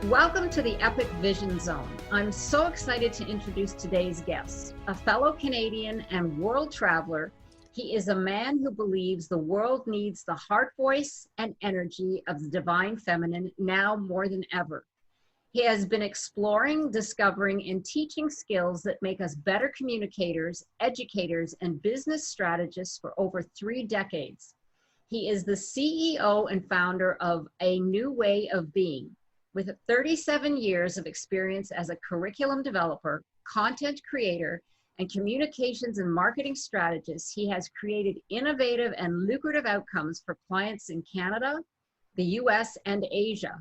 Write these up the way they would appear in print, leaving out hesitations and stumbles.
Welcome to the Epic Vision Zone. I'm so excited to introduce today's guest, a fellow Canadian and world traveler. He is a man who believes the world needs the heart voice and energy of the divine feminine now more than ever. He has been exploring, discovering, and teaching skills that make us better communicators, educators, and business strategists for over 3 decades. He is the CEO and founder of A New Way of Being. With 37 years of experience as a curriculum developer, content creator, and communications and marketing strategist, he has created innovative and lucrative outcomes for clients in Canada, the US, and Asia.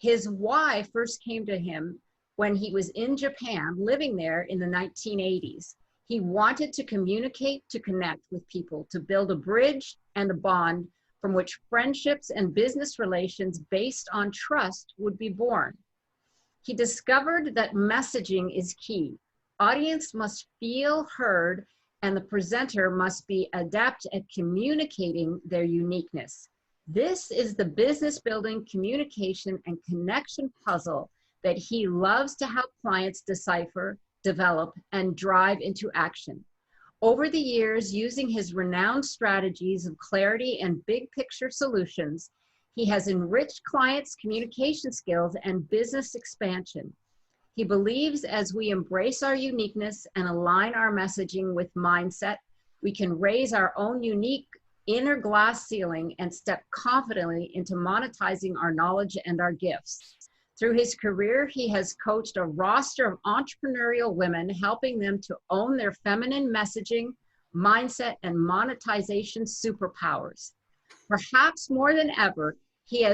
His why first came to him when he was in Japan, living there in the 1980s. He wanted to communicate, to connect with people, to build a bridge and a bond from which friendships and business relations based on trust would be born. He discovered that messaging is key. Audience must feel heard, and the presenter must be adept at communicating their uniqueness. This is the business building, communication, and connection puzzle that he loves to help clients decipher, develop, and drive into action. Over the years, using his renowned strategies of clarity and big picture solutions, he has enriched clients' communication skills and business expansion. He believes as we embrace our uniqueness and align our messaging with mindset, we can raise our own unique inner glass ceiling and step confidently into monetizing our knowledge and our gifts. Through his career, he has coached a roster of entrepreneurial women, helping them to own their feminine messaging, mindset, and monetization superpowers. Perhaps more than ever, he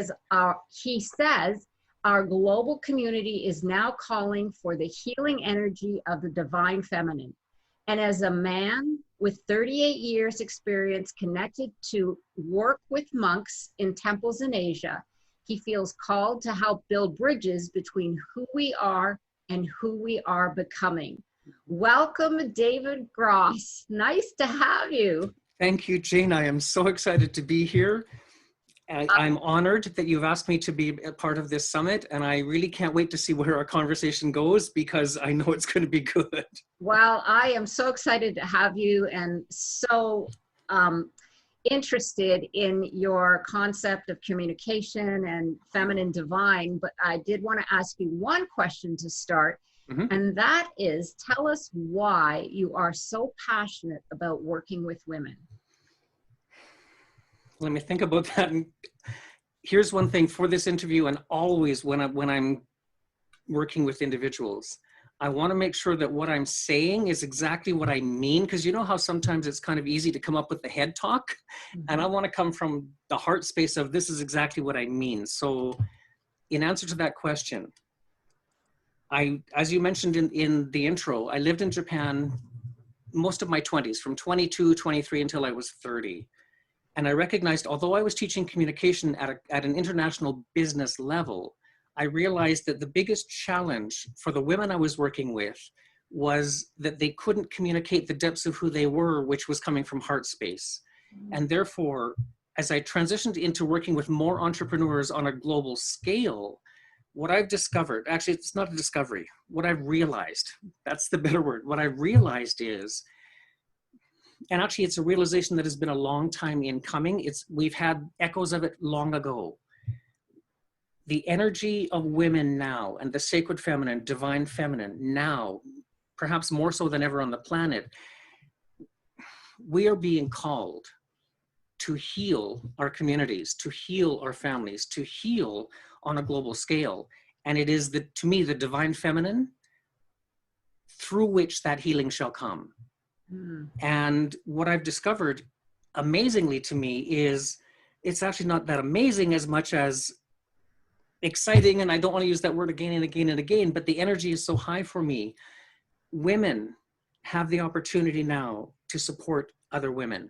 says our global community is now calling for the healing energy of the divine feminine. And as a man with 38 years experience connected to work with monks in temples in Asia, he feels called to help build bridges between who we are and who we are becoming. Welcome, David Gross. Nice to have you. Thank you, Jane. I am so excited to be here. I'm honored that you've asked me to be a part of this summit, and I really can't wait to see where our conversation goes because I know it's going to be good. Well, I am so excited to have you and so interested in your concept of communication and feminine divine, but I did want to ask you one question to start, and that is, tell us why you are so passionate about working with women. Let me think about that. And here's one thing for this interview, and always when I'm working with individuals, I want to make sure that what I'm saying is exactly what I mean, because you know how sometimes it's kind of easy to come up with the head talk, and I want to come from the heart space of this is exactly what I mean. So in answer to that question, as you mentioned in the intro, I lived in Japan most of my 20s, from 22, 23 until I was 30. And I recognized, although I was teaching communication at an international business level, I realized that the biggest challenge for the women I was working with was that they couldn't communicate the depths of who they were, which was coming from heart space. And therefore, as I transitioned into working with more entrepreneurs on a global scale, what I've discovered, actually it's not a discovery, what I've realized, that's the better word, what I realized is, and actually it's a realization that has been a long time in coming, we've had echoes of it long ago. The energy of women now and the sacred feminine, divine feminine now, perhaps more so than ever on the planet, we are being called to heal our communities, to heal our families, to heal on a global scale. And it is, to me, the divine feminine through which that healing shall come. And what I've discovered, amazingly to me, is it's actually not that amazing as much as exciting, and I don't want to use that word again and again and again, but the energy is so high for me. Women have the opportunity now to support other women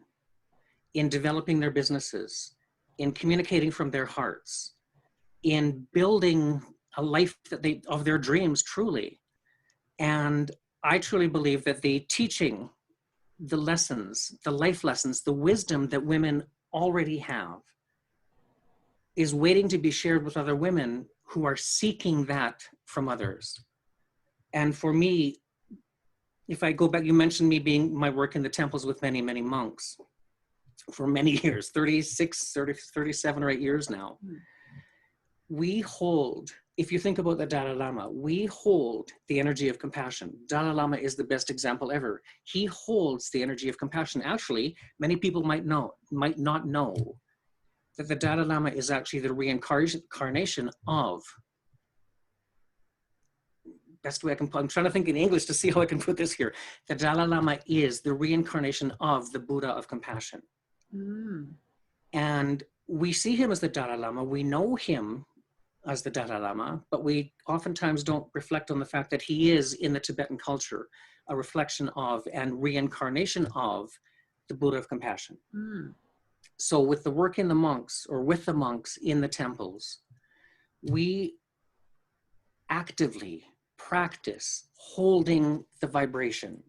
in developing their businesses, in communicating from their hearts, in building a life of their dreams, truly. And I truly believe that the teaching, the lessons, the life lessons, the wisdom that women already have is waiting to be shared with other women who are seeking that from others. And for me, if I go back, you mentioned me being my work in the temples with many, many monks for many years, 37 or 8 years now. We hold, if you think about the Dalai Lama, we hold the energy of compassion. Dalai Lama is the best example ever. He holds the energy of compassion. Actually, many people might not know that the Dalai Lama is actually the reincarnation of, best way I can put, I'm trying to think in English to see how I can put this here. The Dalai Lama is the reincarnation of the Buddha of compassion. And we see him as the Dalai Lama. We know him as the Dalai Lama, but we oftentimes don't reflect on the fact that he is, in the Tibetan culture, a reflection of and reincarnation of the Buddha of compassion. So with the work in the monks, or with the monks in the temples, we actively practice holding the vibration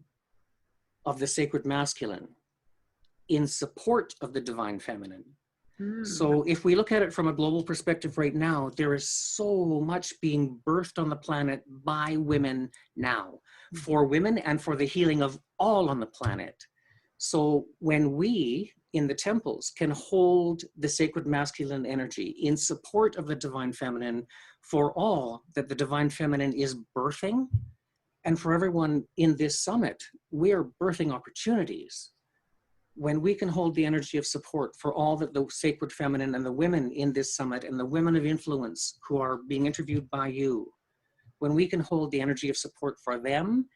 of the sacred masculine in support of the divine feminine. So if we look at it from a global perspective right now, there is so much being birthed on the planet by women now, for women and for the healing of all on the planet. So when we in the temples can hold the sacred masculine energy in support of the divine feminine for all that the divine feminine is birthing, and for everyone in this summit, we are birthing opportunities. When we can hold the energy of support for all that the sacred feminine and the women in this summit and the women of influence who are being interviewed by you, when we can hold the energy of support for them,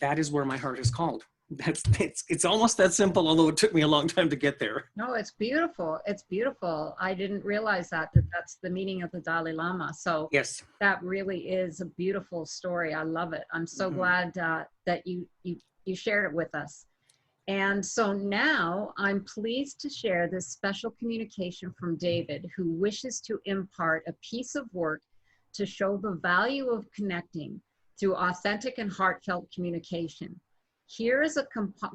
that is where my heart is called. It's almost that simple, although it took me a long time to get there. No, it's beautiful. It's beautiful. I didn't realize that that's the meaning of the Dalai Lama. So yes, that really is a beautiful story. I love it. I'm so glad that you shared it with us. And so now I'm pleased to share this special communication from David, who wishes to impart a piece of work to show the value of connecting through authentic and heartfelt communication. Here is a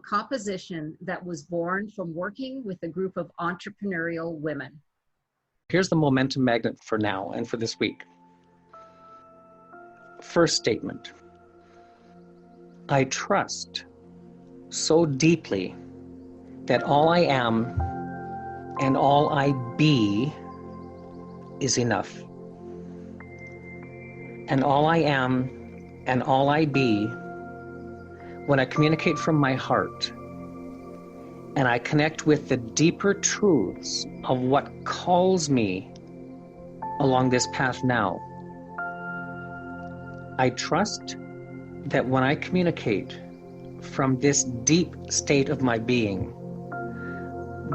composition that was born from working with a group of entrepreneurial women. Here's the momentum magnet for now and for this week. First statement. I trust so deeply that all I am and all I be is enough. And all I am and all I be, when I communicate from my heart and I connect with the deeper truths of what calls me along this path now, I trust that when I communicate from this deep state of my being,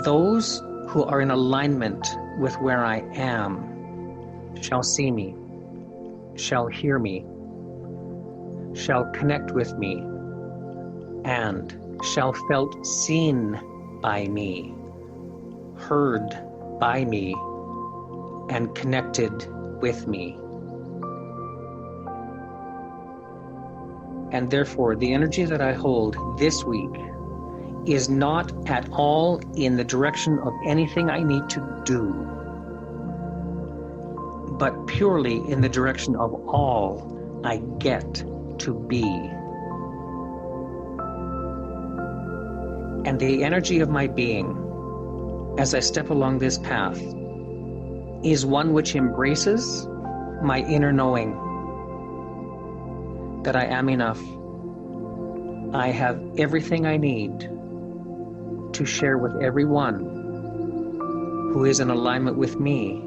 those who are in alignment with where I am shall see me, shall hear me, shall connect with me, and shall felt seen by me, heard by me, and connected with me. And therefore, the energy that I hold this week is not at all in the direction of anything I need to do, but purely in the direction of all I get to be. And the energy of my being, as I step along this path, is one which embraces my inner knowing that I am enough. I have everything I need to share with everyone who is in alignment with me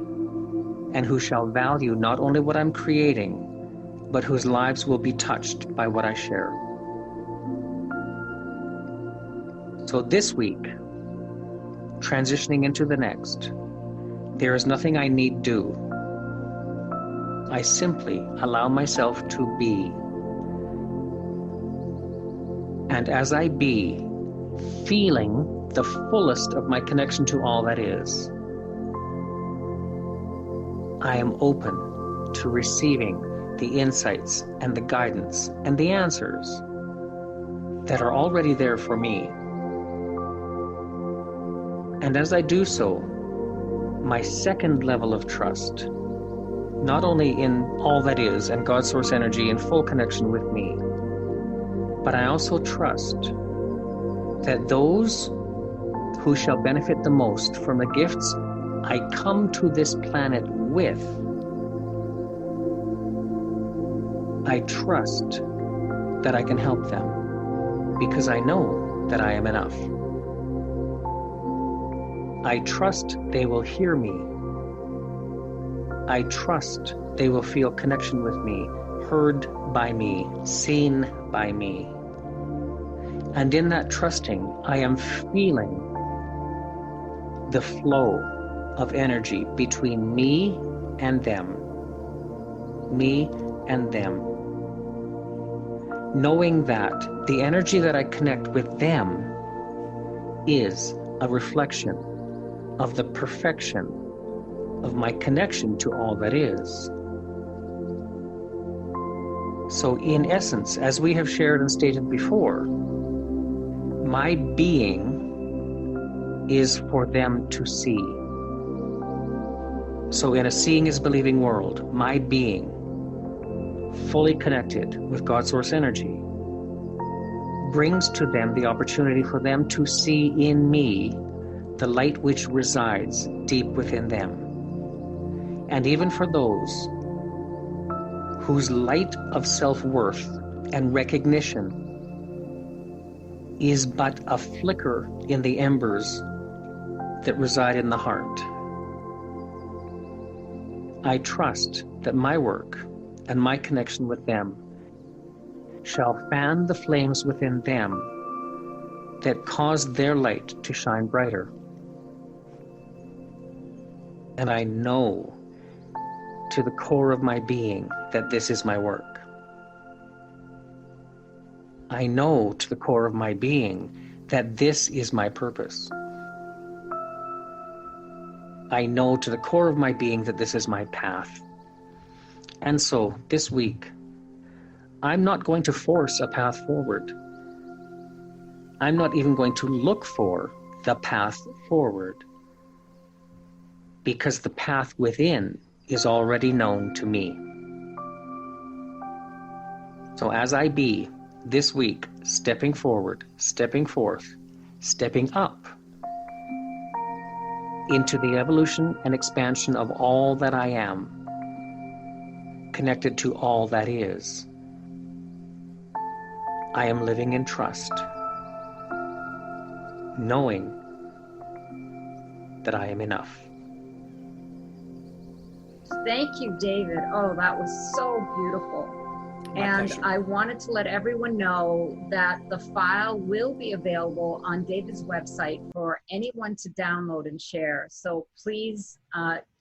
and who shall value not only what I'm creating, but whose lives will be touched by what I share. So this week, transitioning into the next, there is nothing I need do. I simply allow myself to be. And as I be, feeling the fullest of my connection to all that is, I am open to receiving the insights and the guidance and the answers that are already there for me. And as I do so, my second level of trust not only in all that is and God source energy in full connection with me, but I also trust that those who shall benefit the most from the gifts I come to this planet with, I trust that I can help them because I know that I am enough. I trust they will hear me. I trust they will feel connection with me, heard by me, seen by me. And in that trusting, I am feeling the flow of energy between me and them. Me and them. Knowing that the energy that I connect with them is a reflection of the perfection of my connection to all that is. So in essence, as we have shared and stated before, my being is for them to see. So in a seeing is believing world, my being, fully connected with God source energy, brings to them the opportunity for them to see in me the light which resides deep within them. And even for those whose light of self-worth and recognition is but a flicker in the embers that reside in the heart, I trust that my work and my connection with them shall fan the flames within them that cause their light to shine brighter. And I know to the core of my being that this is my work. I know to the core of my being that this is my purpose. I know to the core of my being that this is my path. And so this week, I'm not going to force a path forward. I'm not even going to look for the path forward, because the path within is already known to me. So as I be this week, stepping forward, stepping forth, stepping up into the evolution and expansion of all that I am, connected to all that is, I am living in trust, knowing that I am enough. Thank you, David. Oh, that was so beautiful. My pleasure. I wanted to let everyone know that the file will be available on David's website for anyone to download and share. So please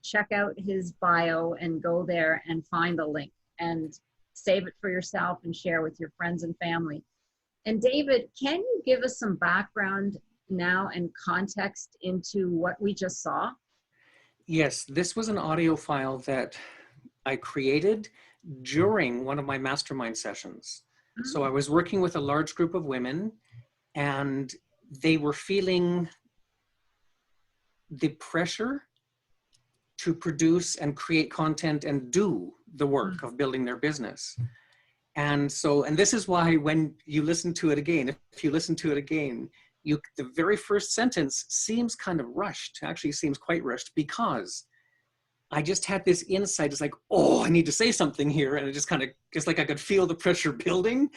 check out his bio and go there and find the link and save it for yourself and share with your friends and family. And David, can you give us some background now and context into what we just saw? Yes, this was an audio file that I created during one of my mastermind sessions. So I was working with a large group of women, and they were feeling the pressure to produce and create content and do the work of building their business. And so, and this is why when you listen to it again, if you listen to it again, the very first sentence seems kind of rushed, actually seems quite rushed, because I just had this insight. It's like, oh, I need to say something here. And it just kind of, it's like I could feel the pressure building.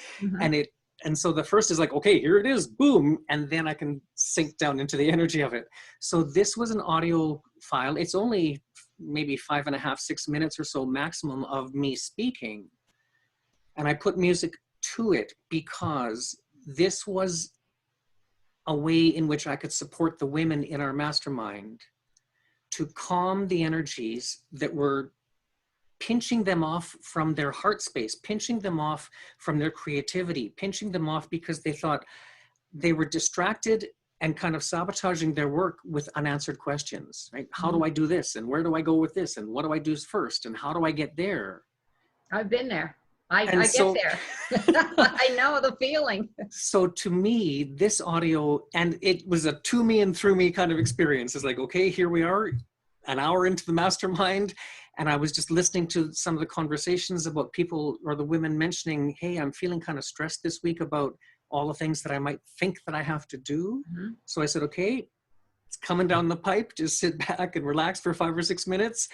And so the first is like, okay, here it is, boom. And then I can sink down into the energy of it. So this was an audio file. It's only maybe 5.5, 6 minutes or so maximum of me speaking. And I put music to it because this was a way in which I could support the women in our mastermind to calm the energies that were pinching them off from their heart space, pinching them off from their creativity, pinching them off because they thought they were distracted and kind of sabotaging their work with unanswered questions, right? How do I do this? And where do I go with this? And what do I do first? And how do I get there? I've been there. I get there. I know the feeling. So to me, this audio, and it was a to me and through me kind of experience. It's like, okay, here we are, an hour into the mastermind, And I was just listening to some of the conversations about people or the women mentioning, hey, I'm feeling kind of stressed this week about all the things that I might think that I have to do. Mm-hmm. So I said, okay, it's coming down the pipe. Just sit back and relax for 5 or 6 minutes,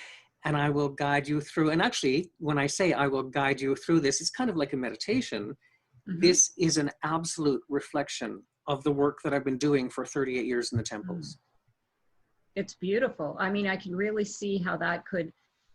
and I will guide you through. And actually, when I say I will guide you through this, it's kind of like a meditation. Mm-hmm. This is an absolute reflection of the work that I've been doing for 38 years in the temples. It's beautiful. I mean, I can really see how that could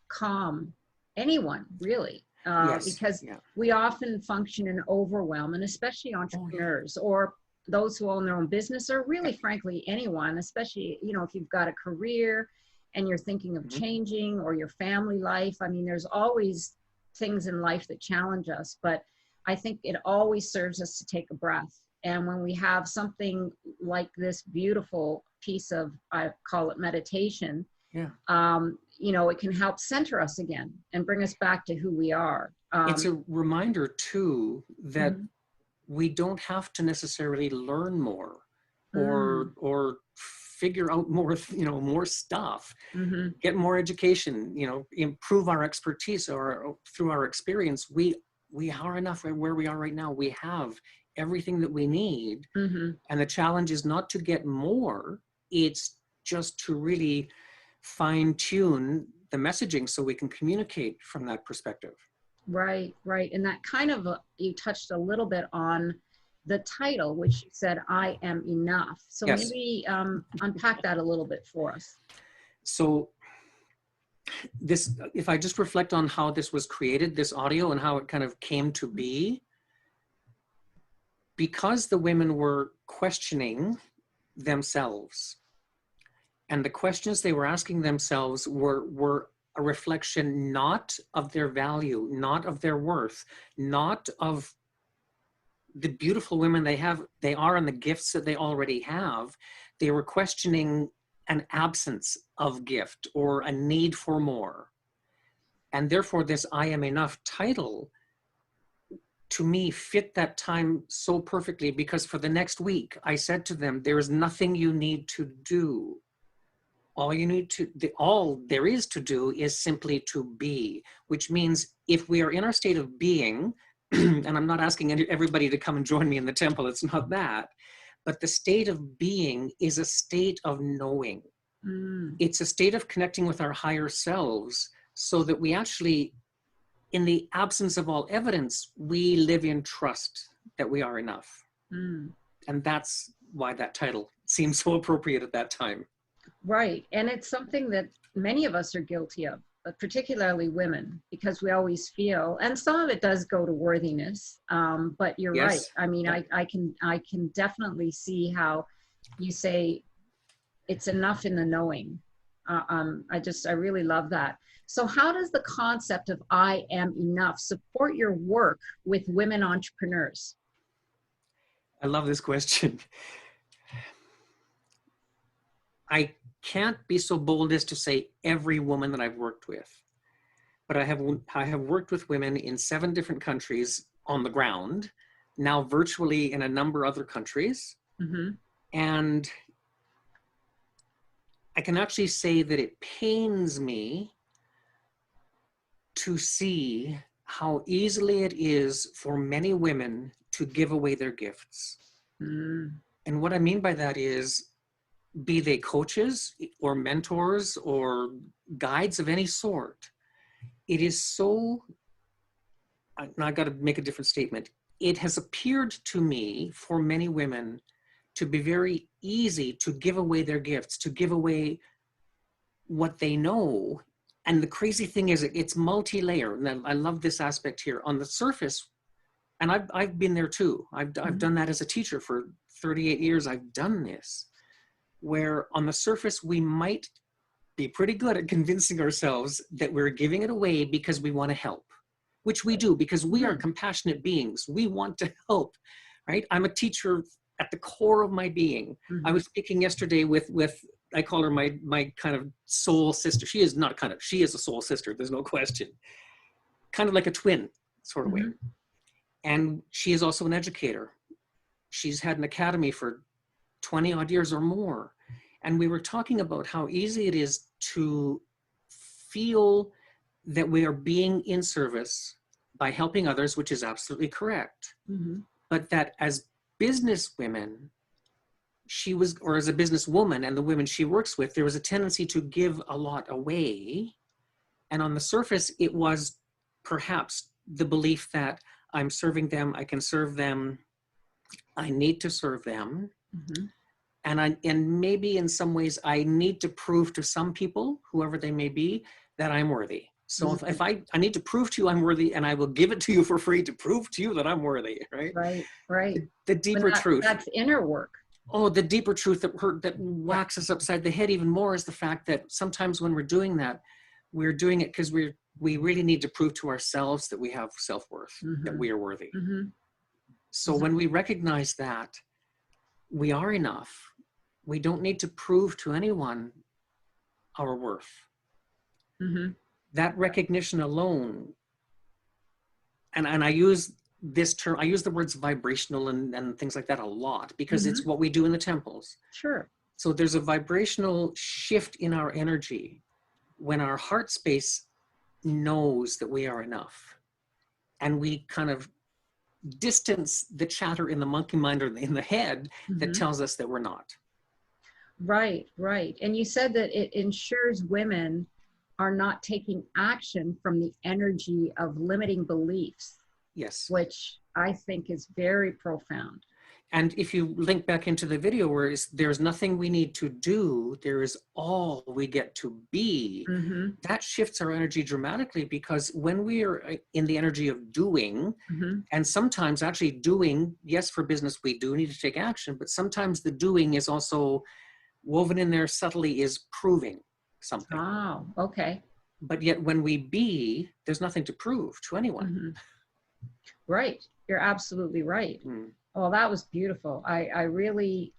calm anyone, really. Yes. Because Yeah. we often function in overwhelm, and especially entrepreneurs or those who own their own business, or really, frankly, anyone, especially, you know, if you've got a career and you're thinking of changing, or your family life. I mean, there's always things in life that challenge us, but I think it always serves us to take a breath. And when we have something like this beautiful piece of, I call it meditation, Yeah. You know, it can help center us again and bring us back to who we are. It's a reminder too that Mhm. we don't have to necessarily learn more or figure out more, you know, more stuff, Mhm. get more education, you know, improve our expertise, or through our experience, we are enough where we are right now. We have everything that we need. Mhm. And the challenge is not to get more, it's just to really fine tune the messaging so we can communicate from that perspective. Right, right. And that kind of, you touched a little bit on the title, which you said, I am enough. So Yes. maybe unpack that a little bit for us. So this, if I just reflect on how this was created, this audio, and how it kind of came to be, because the women were questioning themselves, and the questions they were asking themselves were a reflection not of their value, not of their worth, not of the beautiful women they are and the gifts that they already have. They were questioning an absence of gift or a need for more. And therefore this I Am Enough title to me fit that time so perfectly, because for the next week I said to them, there is nothing you need to do. All there is to do is simply to be, which means if we are in our state of being, and I'm not asking everybody to come and join me in the temple, it's not that, but the state of being is a state of knowing. It's a state of connecting with our higher selves, so that we actually, in the absence of all evidence, we live in trust that we are enough. And that's why that title seems so appropriate at that time. Right. And it's something that many of us are guilty of, but particularly women, because we always feel, and some of it does go to worthiness. But you're Yes. right. I mean, Yeah. I can definitely see how you say it's enough in the knowing. I really love that. So how does the concept of I am enough support your work with women entrepreneurs? I love this question. I can't be so bold as to say every woman that I've worked with, but I have worked with women in 7 different countries on the ground, now virtually in a number of other countries. And I can actually say that it pains me to see how easily it is for many women to give away their gifts. And what I mean by that is, be they coaches or mentors or guides of any sort, it is so, now I've got to make a different statement. It has appeared to me for many women to be very easy to give away their gifts, to give away what they know. And the crazy thing is, it's multi-layer. And I love this aspect here. On the surface, and I've been there too. I've done that as a teacher for 38 years. I've done this, where on the surface, we might be pretty good at convincing ourselves that we're giving it away because we want to help, which we do, because we are compassionate beings. We want to help, right? I'm a teacher at the core of my being. I was speaking yesterday with I call her my kind of soul sister. She is not kind of, she is a soul sister. There's no question. Kind of like a twin sort of way. And she is also an educator. She's had an academy for 20 odd years or more. And we were talking about how easy it is to feel that we are being in service by helping others, which is absolutely correct. But that as business women, she was, or as a businesswoman and the women she works with, there was a tendency to give a lot away. And on the surface, it was perhaps the belief that I'm serving them, I can serve them, I need to serve them. And maybe in some ways I need to prove to some people, whoever they may be, that I'm worthy. So if I need to prove to you I'm worthy, and I will give it to you for free to prove to you that I'm worthy, right? Right. The deeper truth. That's inner work. Oh, the deeper truth that whacks us upside the head even more is the fact that sometimes when we're doing that, we're doing it because we really need to prove to ourselves that we have self-worth, that we are worthy. So when we recognize that we are enough, we don't need to prove to anyone our worth. That recognition alone, and I use this term, I use the words vibrational and things like that a lot because it's what we do in the temples. Sure. So there's a vibrational shift in our energy when our heart space knows that we are enough, and we kind of distance the chatter in the monkey mind or in the head that tells us that we're not. Right. And you said that it ensures women are not taking action from the energy of limiting beliefs. Yes. Which I think is very profound. And if you link back into the video where there's nothing we need to do, there is all we get to be, that shifts our energy dramatically, because when we are in the energy of doing, and sometimes actually doing, yes, for business, we do need to take action, but sometimes the doing is also woven in there subtly is proving something. Oh, okay. But yet when we be, there's nothing to prove to anyone. Right. You're absolutely right. Oh, that was beautiful. I really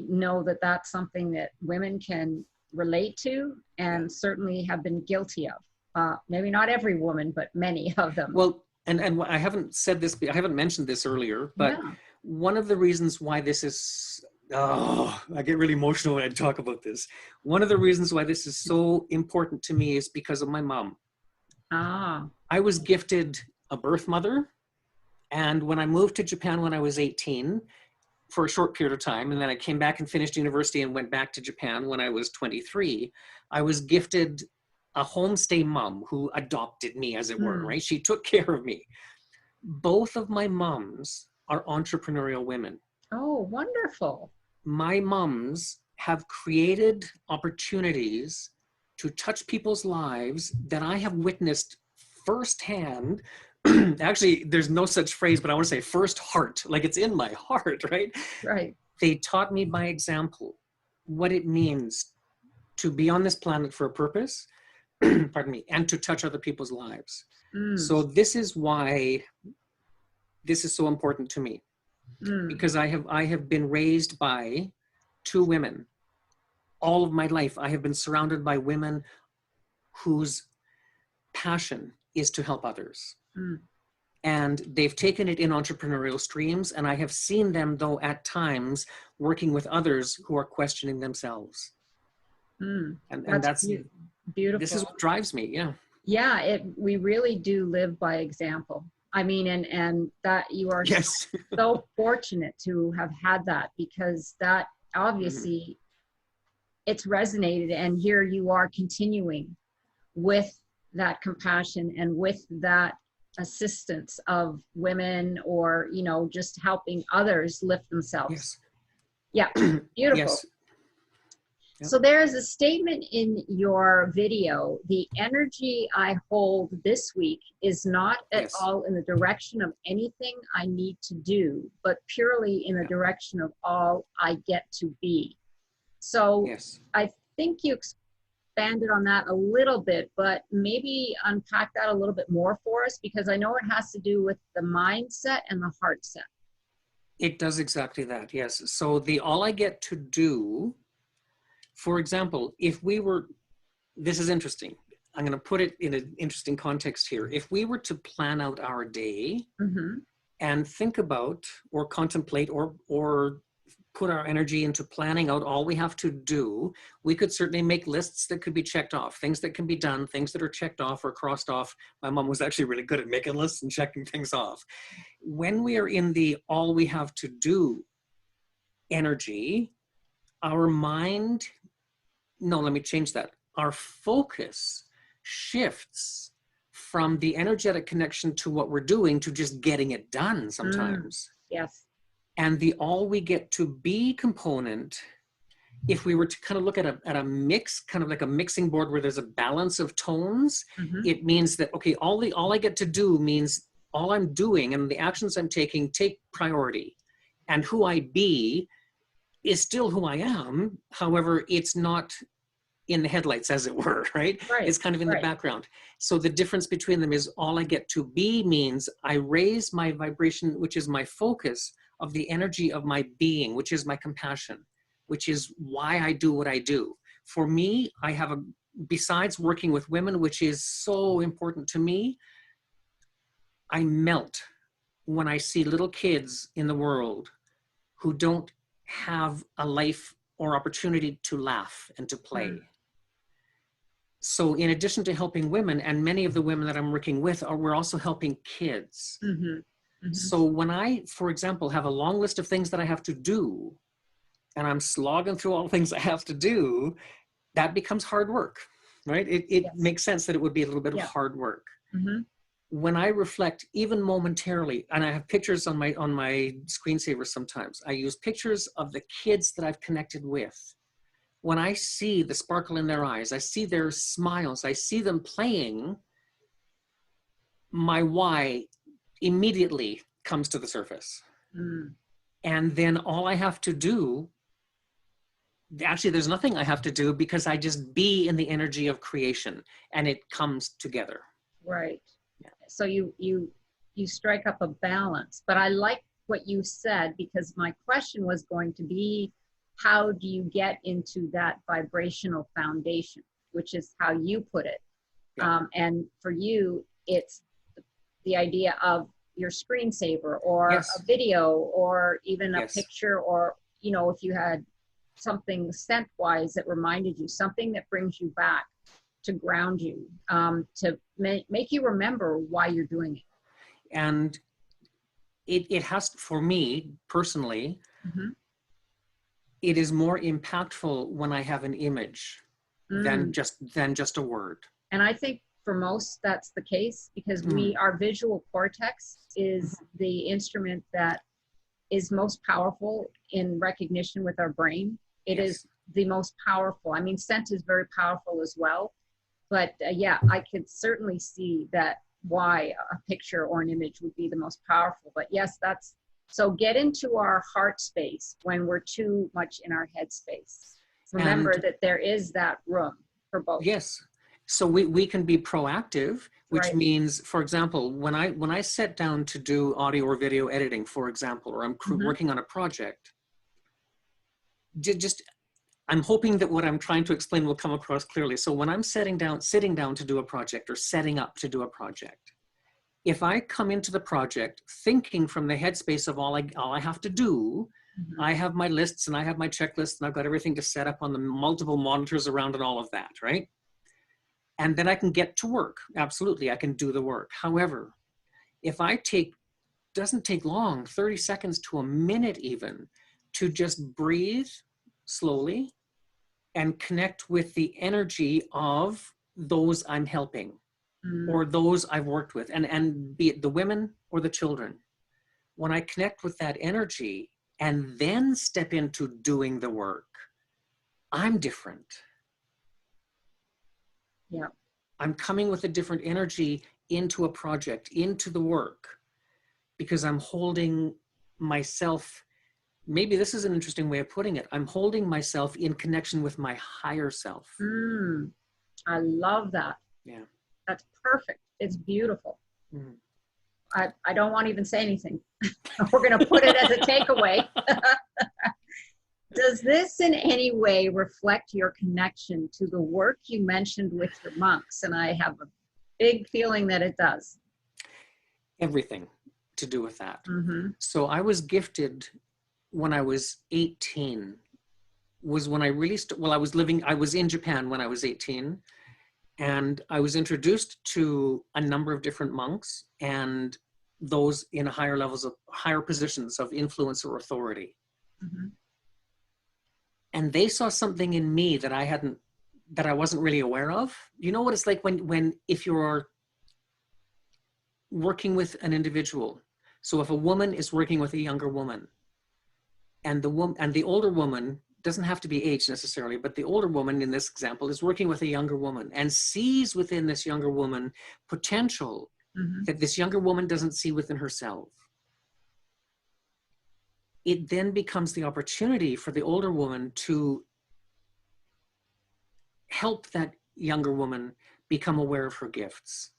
know that that's something that women can relate to and certainly have been guilty of. Maybe not every woman, but many of them. Well, and I haven't said this, I haven't mentioned this earlier, but one of the reasons why this is, I get really emotional when I talk about this. One of the reasons why this is so important to me is because of my mom. I was gifted a birth mother. And when I moved to Japan when I was 18 for a short period of time, and then I came back and finished university and went back to Japan when I was 23, I was gifted a homestay mom who adopted me, as it were, right? She took care of me. Both of my moms are entrepreneurial women. Oh, wonderful. My moms have created opportunities to touch people's lives that I have witnessed firsthand. Actually, there's no such phrase, but I want to say first heart, like it's in my heart, right? Right. They taught me by example what it means to be on this planet for a purpose, pardon me, and to touch other people's lives. So this is why this is so important to me, because I have been raised by two women. All of my life, I have been surrounded by women whose passion is to help others. And they've taken it in entrepreneurial streams, and I have seen them, though, at times working with others who are questioning themselves. And that's beautiful. This is what drives me. Yeah, we really do live by example. I mean, and that you are so fortunate to have had that, because that obviously it's resonated, and here you are continuing with that compassion and with that assistance of women, or just helping others lift themselves. Beautiful. So there's a statement in your video: the energy I hold this week is not at all in the direction of anything I need to do, but purely in the direction of all I get to be. So I think you expanded on that a little bit, but maybe unpack that a little bit more for us, because I know it has to do with the mindset and the heart set. It does exactly that, yes. So the all I get to do, for example, if we were, this is interesting, I'm going to put it in an interesting context here. If we were to plan out our day and think about or contemplate or put our energy into planning out all we have to do, we could certainly make lists that could be checked off, things that can be done, things that are checked off or crossed off. My mom was actually really good at making lists and checking things off. When we are in the all we have to do energy, our mind, no, let me change that. Our focus shifts from the energetic connection to what we're doing to just getting it done sometimes. Yes. And the all we get to be component, if we were to kind of look at a mix, kind of like a mixing board where there's a balance of tones, it means that, okay, all I get to do means all I'm doing and the actions I'm taking take priority. And who I be is still who I am. However, it's not in the headlights, as it were, right? It's kind of in the background. So the difference between them is all I get to be means I raise my vibration, which is my focus of the energy of my being, which is my compassion, which is why I do what I do. For me, I have besides working with women, which is so important to me, I melt when I see little kids in the world who don't have a life or opportunity to laugh and to play. So in addition to helping women, and many of the women that I'm working with, we're also helping kids. So when I, for example, have a long list of things that I have to do, and I'm slogging through all the things I have to do, that becomes hard work, right? It makes sense that it would be a little bit of hard work. When I reflect, even momentarily, and I have pictures on my screensaver sometimes, I use pictures of the kids that I've connected with. When I see the sparkle in their eyes, I see their smiles, I see them playing, my why immediately comes to the surface. And then all I have to do, actually there's nothing I have to do because I just be in the energy of creation and it comes together. Right. So you strike up a balance, but I like what you said, because my question was going to be, how do you get into that vibrational foundation, which is how you put it. And for you, it's the idea of your screensaver or a video or even a picture, or, you know, if you had something scent wise that reminded you, something that brings you back to ground you, to make you remember why you're doing it. And it has, for me personally, it is more impactful when I have an image than just a word. And I think for most that's the case, because our visual cortex is the instrument that is most powerful in recognition with our brain. It is the most powerful. I mean, scent is very powerful as well, but I could certainly see that why a picture or an image would be the most powerful. But yes, so get into our heart space when we're too much in our head space. Remember that there is that room for both. Yes. So we can be proactive, which means, for example, when I sit down to do audio or video editing, for example, or I'm working on a project, I'm hoping that what I'm trying to explain will come across clearly. So when I'm sitting down to do a project or setting up to do a project, if I come into the project thinking from the headspace of all I have to do, I have my lists and I have my checklists and I've got everything to set up on the multiple monitors around and all of that, right? And then I can get to work. Absolutely, I can do the work. However, if doesn't take long, 30 seconds to a minute even, to just breathe slowly and connect with the energy of those I'm helping or those I've worked with, and be it the women or the children. When I connect with that energy and then step into doing the work, I'm different. Yeah. I'm coming with a different energy into a project, into the work, because I'm holding myself. Maybe this is an interesting way of putting it. I'm holding myself in connection with my higher self. I love that. Yeah. That's perfect. It's beautiful. I don't want to even say anything. We're going to put it as a takeaway. Does this in any way reflect your connection to the work you mentioned with your monks? And I have a big feeling that it does. Everything to do with that. So I was gifted when I was 18 was when I really, I was in Japan when I was 18, and I was introduced to a number of different monks and those in higher positions of influence or authority. Mm-hmm. And they saw something in me that I wasn't really aware of. You know what it's like if you're working with an individual. So if a woman is working with a younger woman, and the older woman doesn't have to be age necessarily, but the older woman in this example is working with a younger woman and sees within this younger woman potential Mm-hmm. that this younger woman doesn't see within herself. It then becomes the opportunity for the older woman to help that younger woman become aware of her gifts.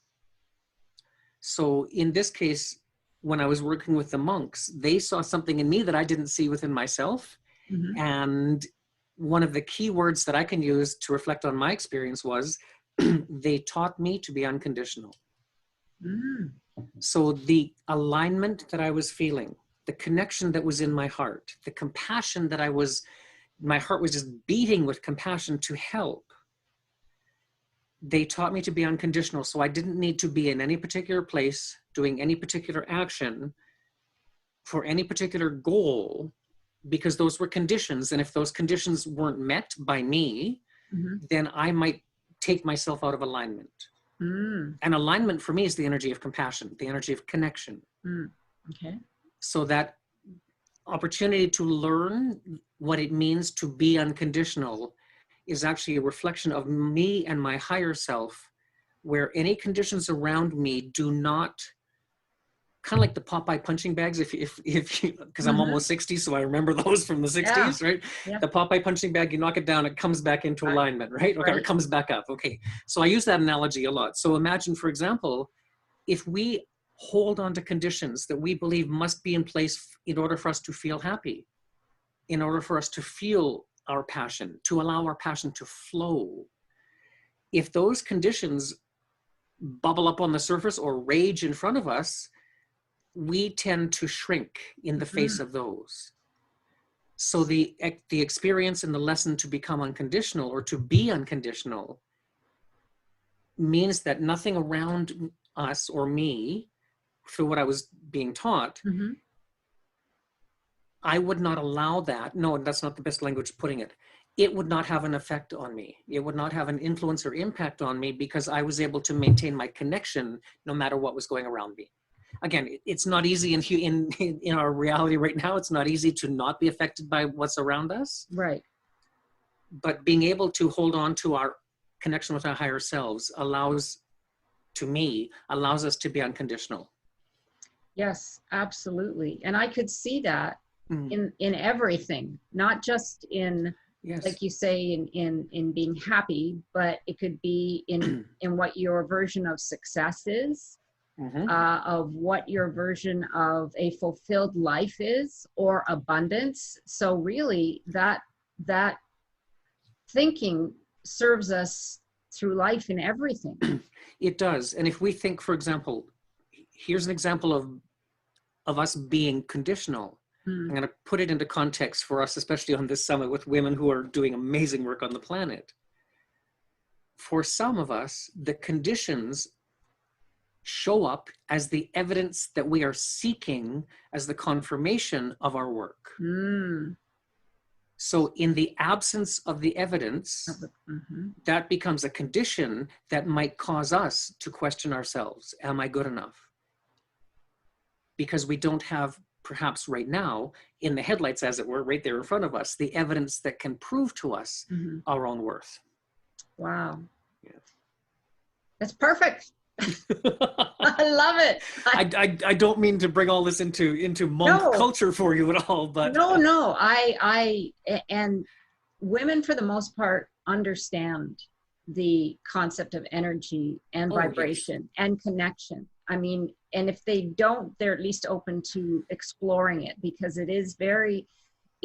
So in this case, when I was working with the monks, they saw something in me that I didn't see within myself. Mm-hmm. And one of the key words that I can use to reflect on my experience was they taught me to be unconditional. Mm. So the alignment that I was feeling, the connection that was in my heart, the compassion that my heart was just beating with compassion to help. They taught me to be unconditional. So I didn't need to be in any particular place, doing any particular action for any particular goal, because those were conditions. And if those conditions weren't met by me, Mm-hmm. then I might take myself out of alignment. Mm. And alignment for me is the energy of compassion, the energy of connection. Mm. Okay. So that opportunity to learn what it means to be unconditional is actually a reflection of me and my higher self, where any conditions around me do not, kind of like the Popeye punching bags, if you, because I'm Mm-hmm. almost 60, so I remember those from the 60s, right? Yeah. The Popeye punching bag, you knock it down, it comes back into alignment, right? Okay, Right. it comes back up, okay. So I use that analogy a lot. So imagine, for example, if we hold on to conditions that we believe must be in place in order for us to feel happy, in order for us to feel our passion, to allow our passion to flow. If those conditions bubble up on the surface or rage in front of us, we tend to shrink in the face of those. So the experience and the lesson to become unconditional or to be unconditional means that nothing around us or me, through what I was being taught, Mm-hmm. I would not allow that. No, that's not the best language of putting it. It would not have an effect on me. It would not have an influence or impact on me because I was able to maintain my connection no matter what was going around me. Again, it's not easy in our reality right now. It's not easy to not be affected by what's around us. Right. But being able to hold on to our connection with our higher selves allows us to be unconditional. Yes, absolutely. And I could see that Mm. in everything, not just in, Yes. like you say, in being happy, but it could be in what your version of success is, Mm-hmm. of what your version of a fulfilled life is, or abundance. So really that thinking serves us through life in everything. It does. And if we think, for example, here's an example of us being conditional. I'm going to put it into context for us, especially on this summit with women who are doing amazing work on the planet. For some of us, the conditions show up as the evidence that we are seeking as the confirmation of our work. Mm. So in the absence of the evidence, Mm-hmm. that becomes a condition that might cause us to question ourselves. Am I good enough? Because we don't have, perhaps right now, in the headlights, as it were, right there in front of us, the evidence that can prove to us our own worth. Wow. Yeah. That's perfect. I love it. I don't mean to bring all this into monk culture for you at all, but no. And women for the most part understand the concept of energy and vibration and connection. I mean, and if they don't, they're at least open to exploring it, because it is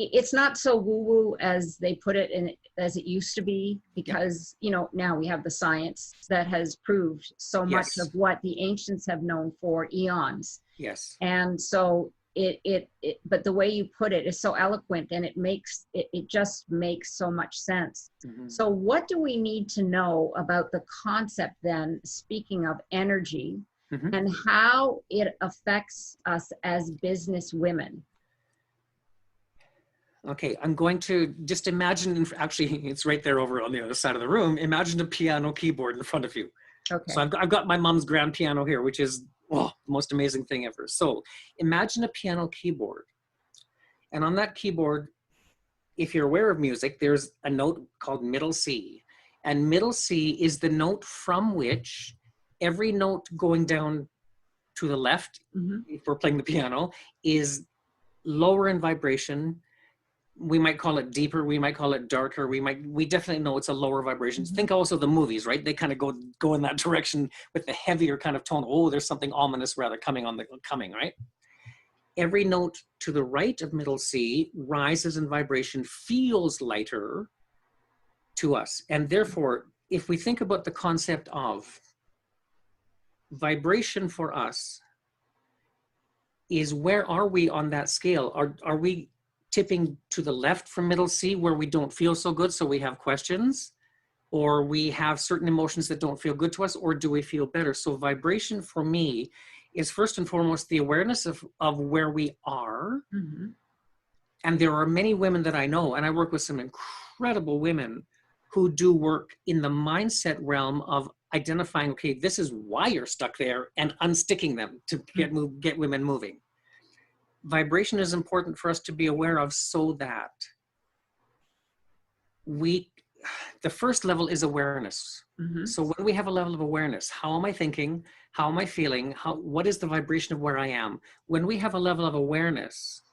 it's not so woo-woo as they put it in, as it used to be, because, you know, now we have the science that has proved so much of what the ancients have known for eons. Yes. And so but the way you put it is so eloquent, and it just makes so much sense. So what do we need to know about the concept then, speaking of energy, and how it affects us as business women? Okay, I'm going to just imagine, actually it's right there over on the other side of the room. Imagine a piano keyboard in front of you. Okay. So I've got my mom's grand piano here, which is the most amazing thing ever. So imagine a piano keyboard. And on that keyboard, if you're aware of music, there's a note called middle C. And middle C is the note from which every note going down to the left, if we're playing the piano, is lower in vibration. We might call it deeper, we might call it darker, we definitely know it's a lower vibration. Think also the movies, right? They kind of go in that direction with the heavier kind of tone. Oh, there's something ominous rather coming, right? Every note to the right of middle C rises in vibration, feels lighter to us. And therefore, if we think about the concept of vibration for us, is where are we on that scale? Are we tipping to the left from middle C where we don't feel so good, so we have questions, or we have certain emotions that don't feel good to us, or do we feel better? So vibration for me is first and foremost the awareness of where we are. And there are many women that I know, and I work with some incredible women who do work in the mindset realm of identifying, okay, this is why you're stuck there, and unsticking them to get women moving. Vibration is important for us to be aware of, so that the first level is awareness. So when we have a level of awareness, how am I thinking? How am I feeling? What is the vibration of where I am? When we have a level of awareness,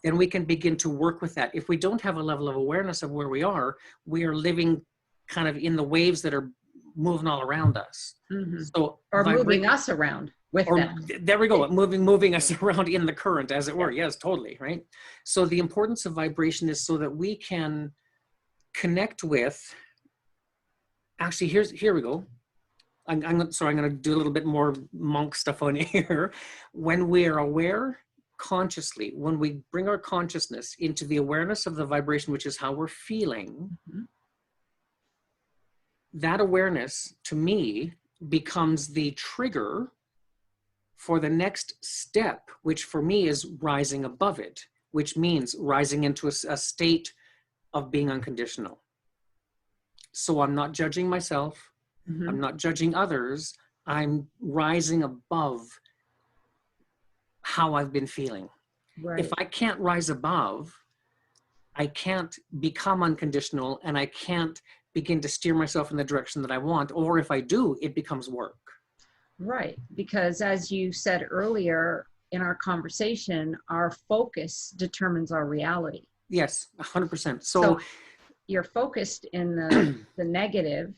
then we can begin to work with that. If we don't have a level of awareness of where we are living kind of in the waves that are moving all around us. So, or moving us around with them. There we go, moving us around in the current, as it were. Yes, totally, right? So the importance of vibration is so that we can connect with, actually, here we go. I'm going to do a little bit more monk stuff on here. When we are aware consciously, when we bring our consciousness into the awareness of the vibration, which is how we're feeling, that awareness, to me, becomes the trigger for the next step, which for me is rising above it, which means rising into a state of being unconditional. So I'm not judging myself. I'm not judging others. I'm rising above how I've been feeling. Right. If I can't rise above, I can't become unconditional, and I can't begin to steer myself in the direction that I want. Or if I do, it becomes work. Right. Because as you said earlier in our conversation, our focus determines our reality. Yes, 100%. So you're focused in the negative,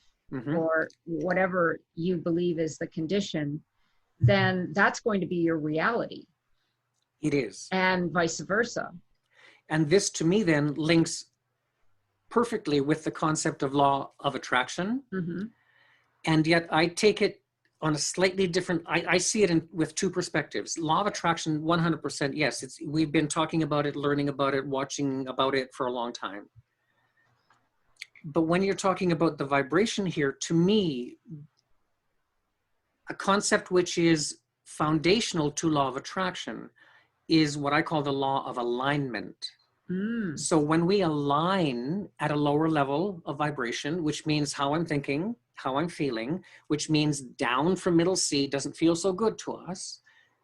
or whatever you believe is the condition, then that's going to be your reality. It is. And vice versa. And this, to me, then links perfectly with the concept of law of attraction. And yet I take it on a slightly different, I see it with two perspectives. Law of attraction, 100%, yes. We've been talking about it, learning about it, watching about it for a long time. But when you're talking about the vibration here, to me, a concept which is foundational to law of attraction is what I call the law of alignment. So when we align at a lower level of vibration, which means how I'm thinking, how I'm feeling, which means down from middle C doesn't feel so good to us.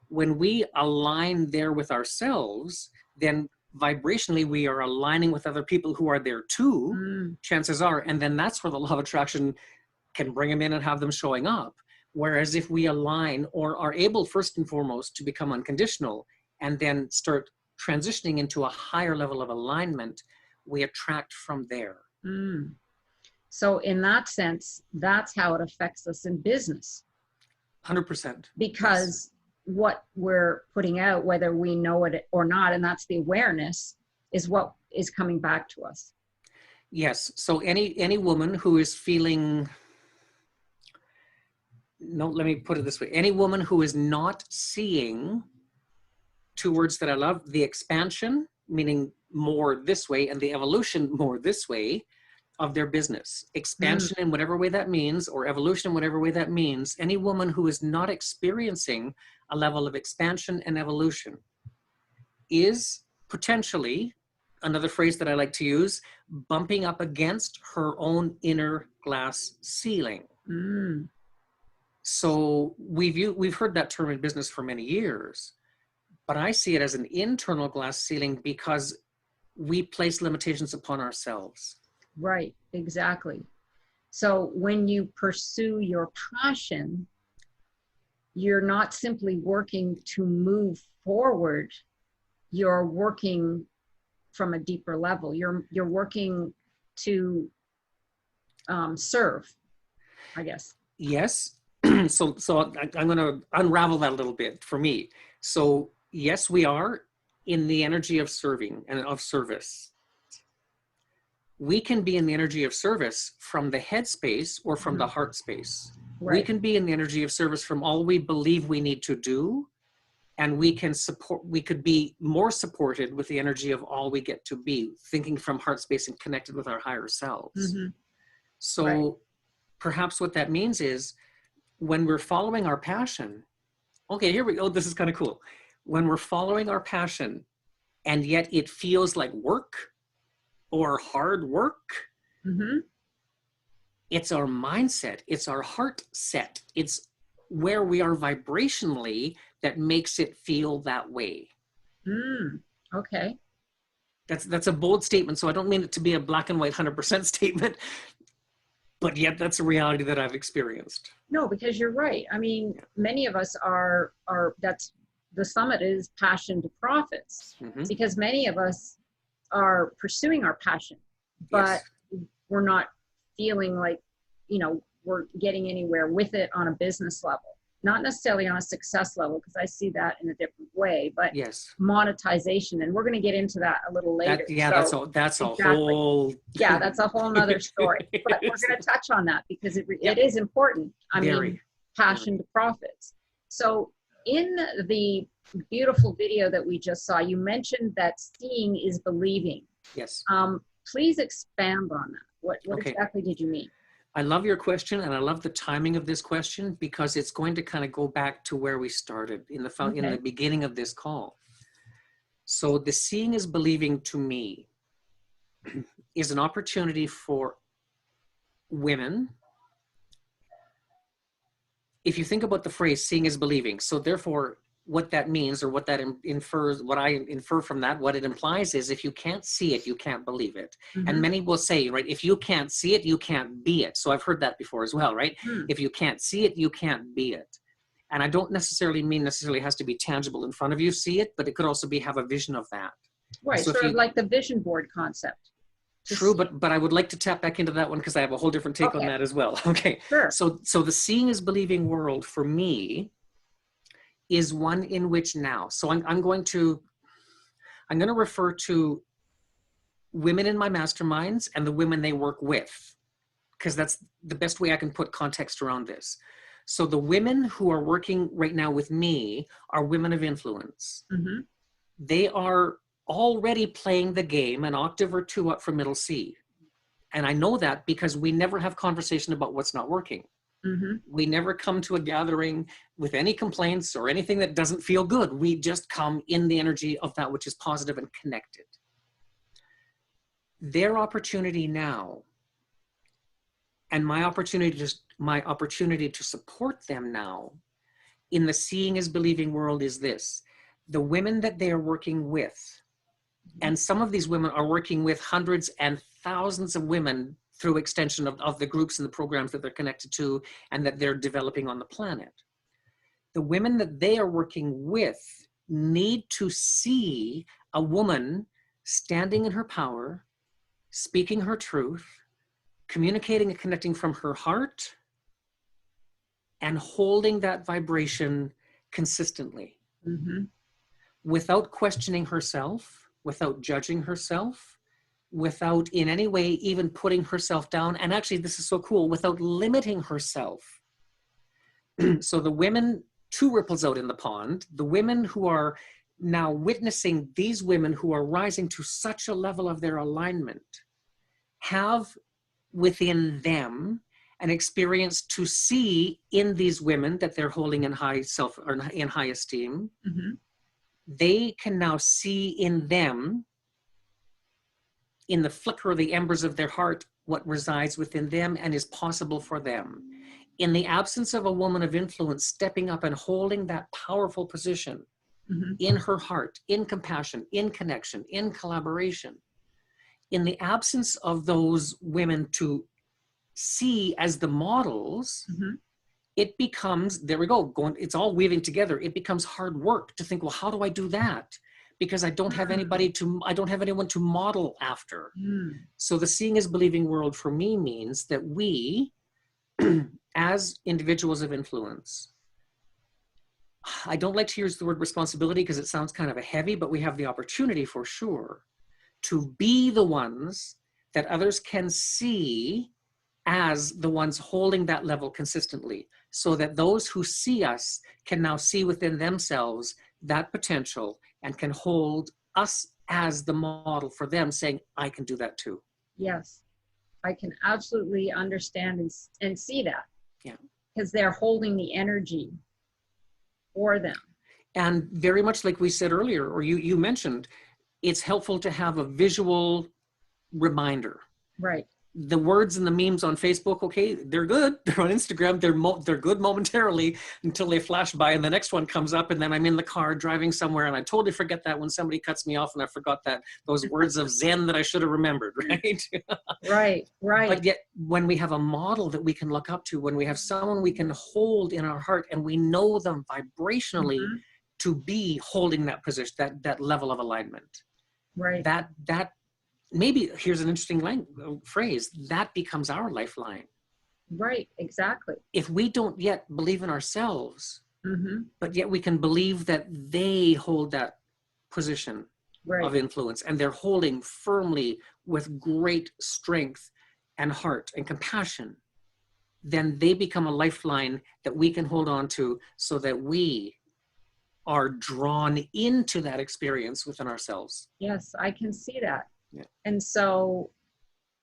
When we align there with ourselves, then vibrationally we are aligning with other people who are there too, chances are, and then that's where the law of attraction can bring them in and have them showing up. Whereas if we align, or are able first and foremost to become unconditional, and then start transitioning into a higher level of alignment, we attract from there. So in that sense, that's how it affects us in business. 100%. Because what we're putting out, whether we know it or not, and that's the awareness, is what is coming back to us. Yes. So any woman who is feeling, no, let me put it this way. Any woman who is not seeing two words that I love, the expansion, meaning more this way, and the evolution, more this way, of their business. Expansion in whatever way that means, or evolution in whatever way that means. Any woman who is not experiencing a level of expansion and evolution is potentially, another phrase that I like to use, bumping up against her own inner glass ceiling. So we've heard that term in business for many years, but I see it as an internal glass ceiling because we place limitations upon ourselves. Right, exactly. So when you pursue your passion, you're not simply working to move forward, you're working from a deeper level. You're working to serve, I guess. Yes. So I'm going to unravel that a little bit for me. So yes, we are in the energy of serving and of service. We can be in the energy of service from the head space or from the heart space. Right. We can be in the energy of service from all we believe we need to do, and we could be more supported with the energy of all we get to be, thinking from heart space and connected with our higher selves. So perhaps what that means is when we're following our passion, okay, here we go, this is kind of cool. When we're following our passion and yet it feels like work or hard work, it's our mindset, it's our heart set, it's where we are vibrationally that makes it feel that way. Okay. That's a bold statement, so I don't mean it to be a black and white 100% statement, but yet that's a reality that I've experienced. No, because you're right. I mean, many of us are that's the summit is passion to profits, because many of us are pursuing our passion, but we're not feeling like, you know, we're getting anywhere with it on a business level, not necessarily on a success level, because I see that in a different way, but monetization. And we're going to get into that a little later. That's a whole, that's a whole nother story, but we're going to touch on that because it is important. I mean, passion to profits. So in the beautiful video that we just saw, you mentioned that seeing is believing. Yes. Please expand on that. What exactly did you mean? I love your question, and I love the timing of this question because it's going to kind of go back to where we started in the beginning of this call. So the seeing is believing to me is an opportunity for women. If you think about the phrase seeing is believing, so therefore what that means, or what that infers, what I infer from that, what it implies is if you can't see it, you can't believe it. And many will say, right, if you can't see it, you can't be it. So I've heard that before as well, right? If you can't see it, you can't be it. And I don't necessarily mean necessarily has to be tangible in front of you, see it, but it could also be have a vision of that. Right, so sort of like the vision board concept. True, but I would like to tap back into that one because I have a whole different take on that as well. Okay, sure. So the seeing is believing world for me is one in which now, so I'm going to refer to women in my masterminds and the women they work with, because that's the best way I can put context around this. So the women who are working right now with me are women of influence. They are already playing the game an octave or two up from middle C. And I know that because we never have conversation about what's not working. We never come to a gathering with any complaints or anything that doesn't feel good. We just come in the energy of that which is positive and connected. Their opportunity now, and my opportunity to support them now in the seeing is believing world is this: the women that they are working with, and some of these women are working with hundreds and thousands of women through extension of the groups and the programs that they're connected to and that they're developing on the planet. The women that they are working with need to see a woman standing in her power, speaking her truth, communicating and connecting from her heart, and holding that vibration consistently. Without questioning herself, without judging herself, without in any way even putting herself down. And actually, this is so cool, without limiting herself. So the women, two ripples out in the pond, the women who are now witnessing these women who are rising to such a level of their alignment have within them an experience to see in these women that they're holding in high self or in high esteem. Mm-hmm. They can now see in them, in the flicker of the embers of their heart, what resides within them and is possible for them. In the absence of a woman of influence stepping up and holding that powerful position Mm-hmm. in her heart, in compassion, in connection, in collaboration, in the absence of those women to see as the models, Mm-hmm. it becomes, there we go, it's all weaving together. It becomes hard work to think, well, how do I do that? Because I don't have I don't have anyone to model after. Mm. So the seeing is believing world for me means that we, as individuals of influence, I don't like to use the word responsibility because it sounds kind of a heavy, but we have the opportunity for sure to be the ones that others can see as the ones holding that level consistently, so that those who see us can now see within themselves that potential and can hold us as the model for them, saying, I can do that too. Yes, I can absolutely understand and see that. Yeah. Because they're holding the energy for them. And very much like we said earlier, or you mentioned, it's helpful to have a visual reminder. Right. The words and the memes on Facebook, okay, they're good. They're on Instagram. They're good momentarily until they flash by, and the next one comes up, and then I'm in the car driving somewhere, and I totally forget that when somebody cuts me off, and I forgot that those words of Zen that I should have remembered, right? Right. But yet, when we have a model that we can look up to, when we have someone we can hold in our heart, and we know them vibrationally Mm-hmm. to be holding that position, that level of alignment, Right. that maybe, here's an interesting phrase, that becomes our lifeline. Right. Exactly. If we don't yet believe in ourselves, Mm-hmm. but yet we can believe that they hold that position Right. of influence, and they're holding firmly with great strength and heart and compassion, then they become a lifeline that we can hold on to, so that we are drawn into that experience within ourselves. Yes, I can see that. Yeah. And so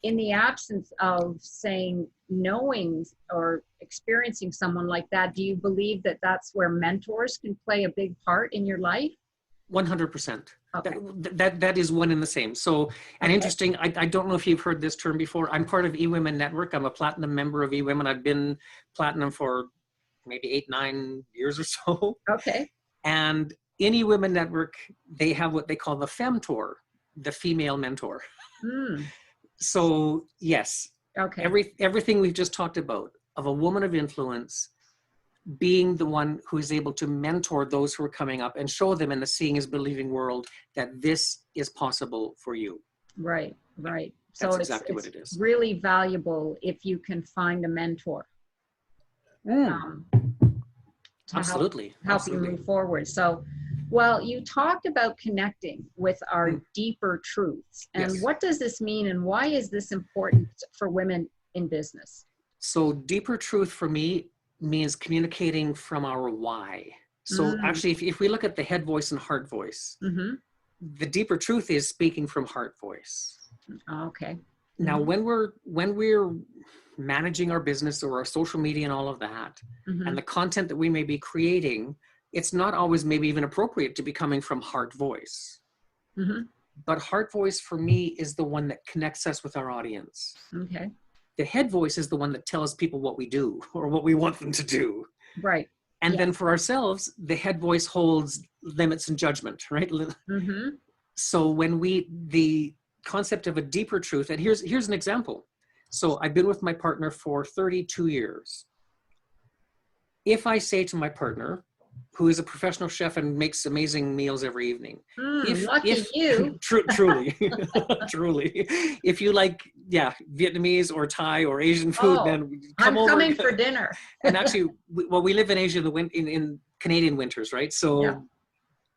in the absence of saying knowing or experiencing someone like that, do you believe that that's where mentors can play a big part in your life? 100%. Okay. That is one and the same. So, and Okay. interesting, I don't know if you've heard this term before. I'm part of eWomen Network. I'm a platinum member of eWomen. I've been platinum for maybe 8-9 years or so. Okay. And in eWomen Network, they have what they call the Femtor, the female mentor. Mm. So yes, Okay. everything we've just talked about of a woman of influence being the one who is able to mentor those who are coming up and show them in the seeing is believing world that this is possible for you. Right. Right. That's So exactly it's what it is. really valuable if you can find a mentor. To Absolutely. help you move forward. So, well, you talked about connecting with our deeper truths. And Yes. what does this mean, and why is this important for women in business? So deeper truth for me means communicating from our why. So actually, if we look at the head voice and heart voice, Mm-hmm. the deeper truth is speaking from heart voice. Okay. Now, when we're managing our business or our social media and all of that, Mm-hmm. and the content that we may be creating, it's not always maybe even appropriate to be coming from heart voice. Mm-hmm. But heart voice for me is the one that connects us with our audience. Okay. The head voice is the one that tells people what we do or what we want them to do. Right. And Yeah. then for ourselves, the head voice holds limits and judgment, right? Mm-hmm. So when the concept of a deeper truth, and here's an example. So I've been with my partner for 32 years. If I say to my partner, who is a professional chef and makes amazing meals every evening, Lucky you. truly, truly, if you like, Vietnamese or Thai or Asian food, then come over. I'm coming for dinner. And actually, we live in Asia in Canadian winters, right? So Yeah.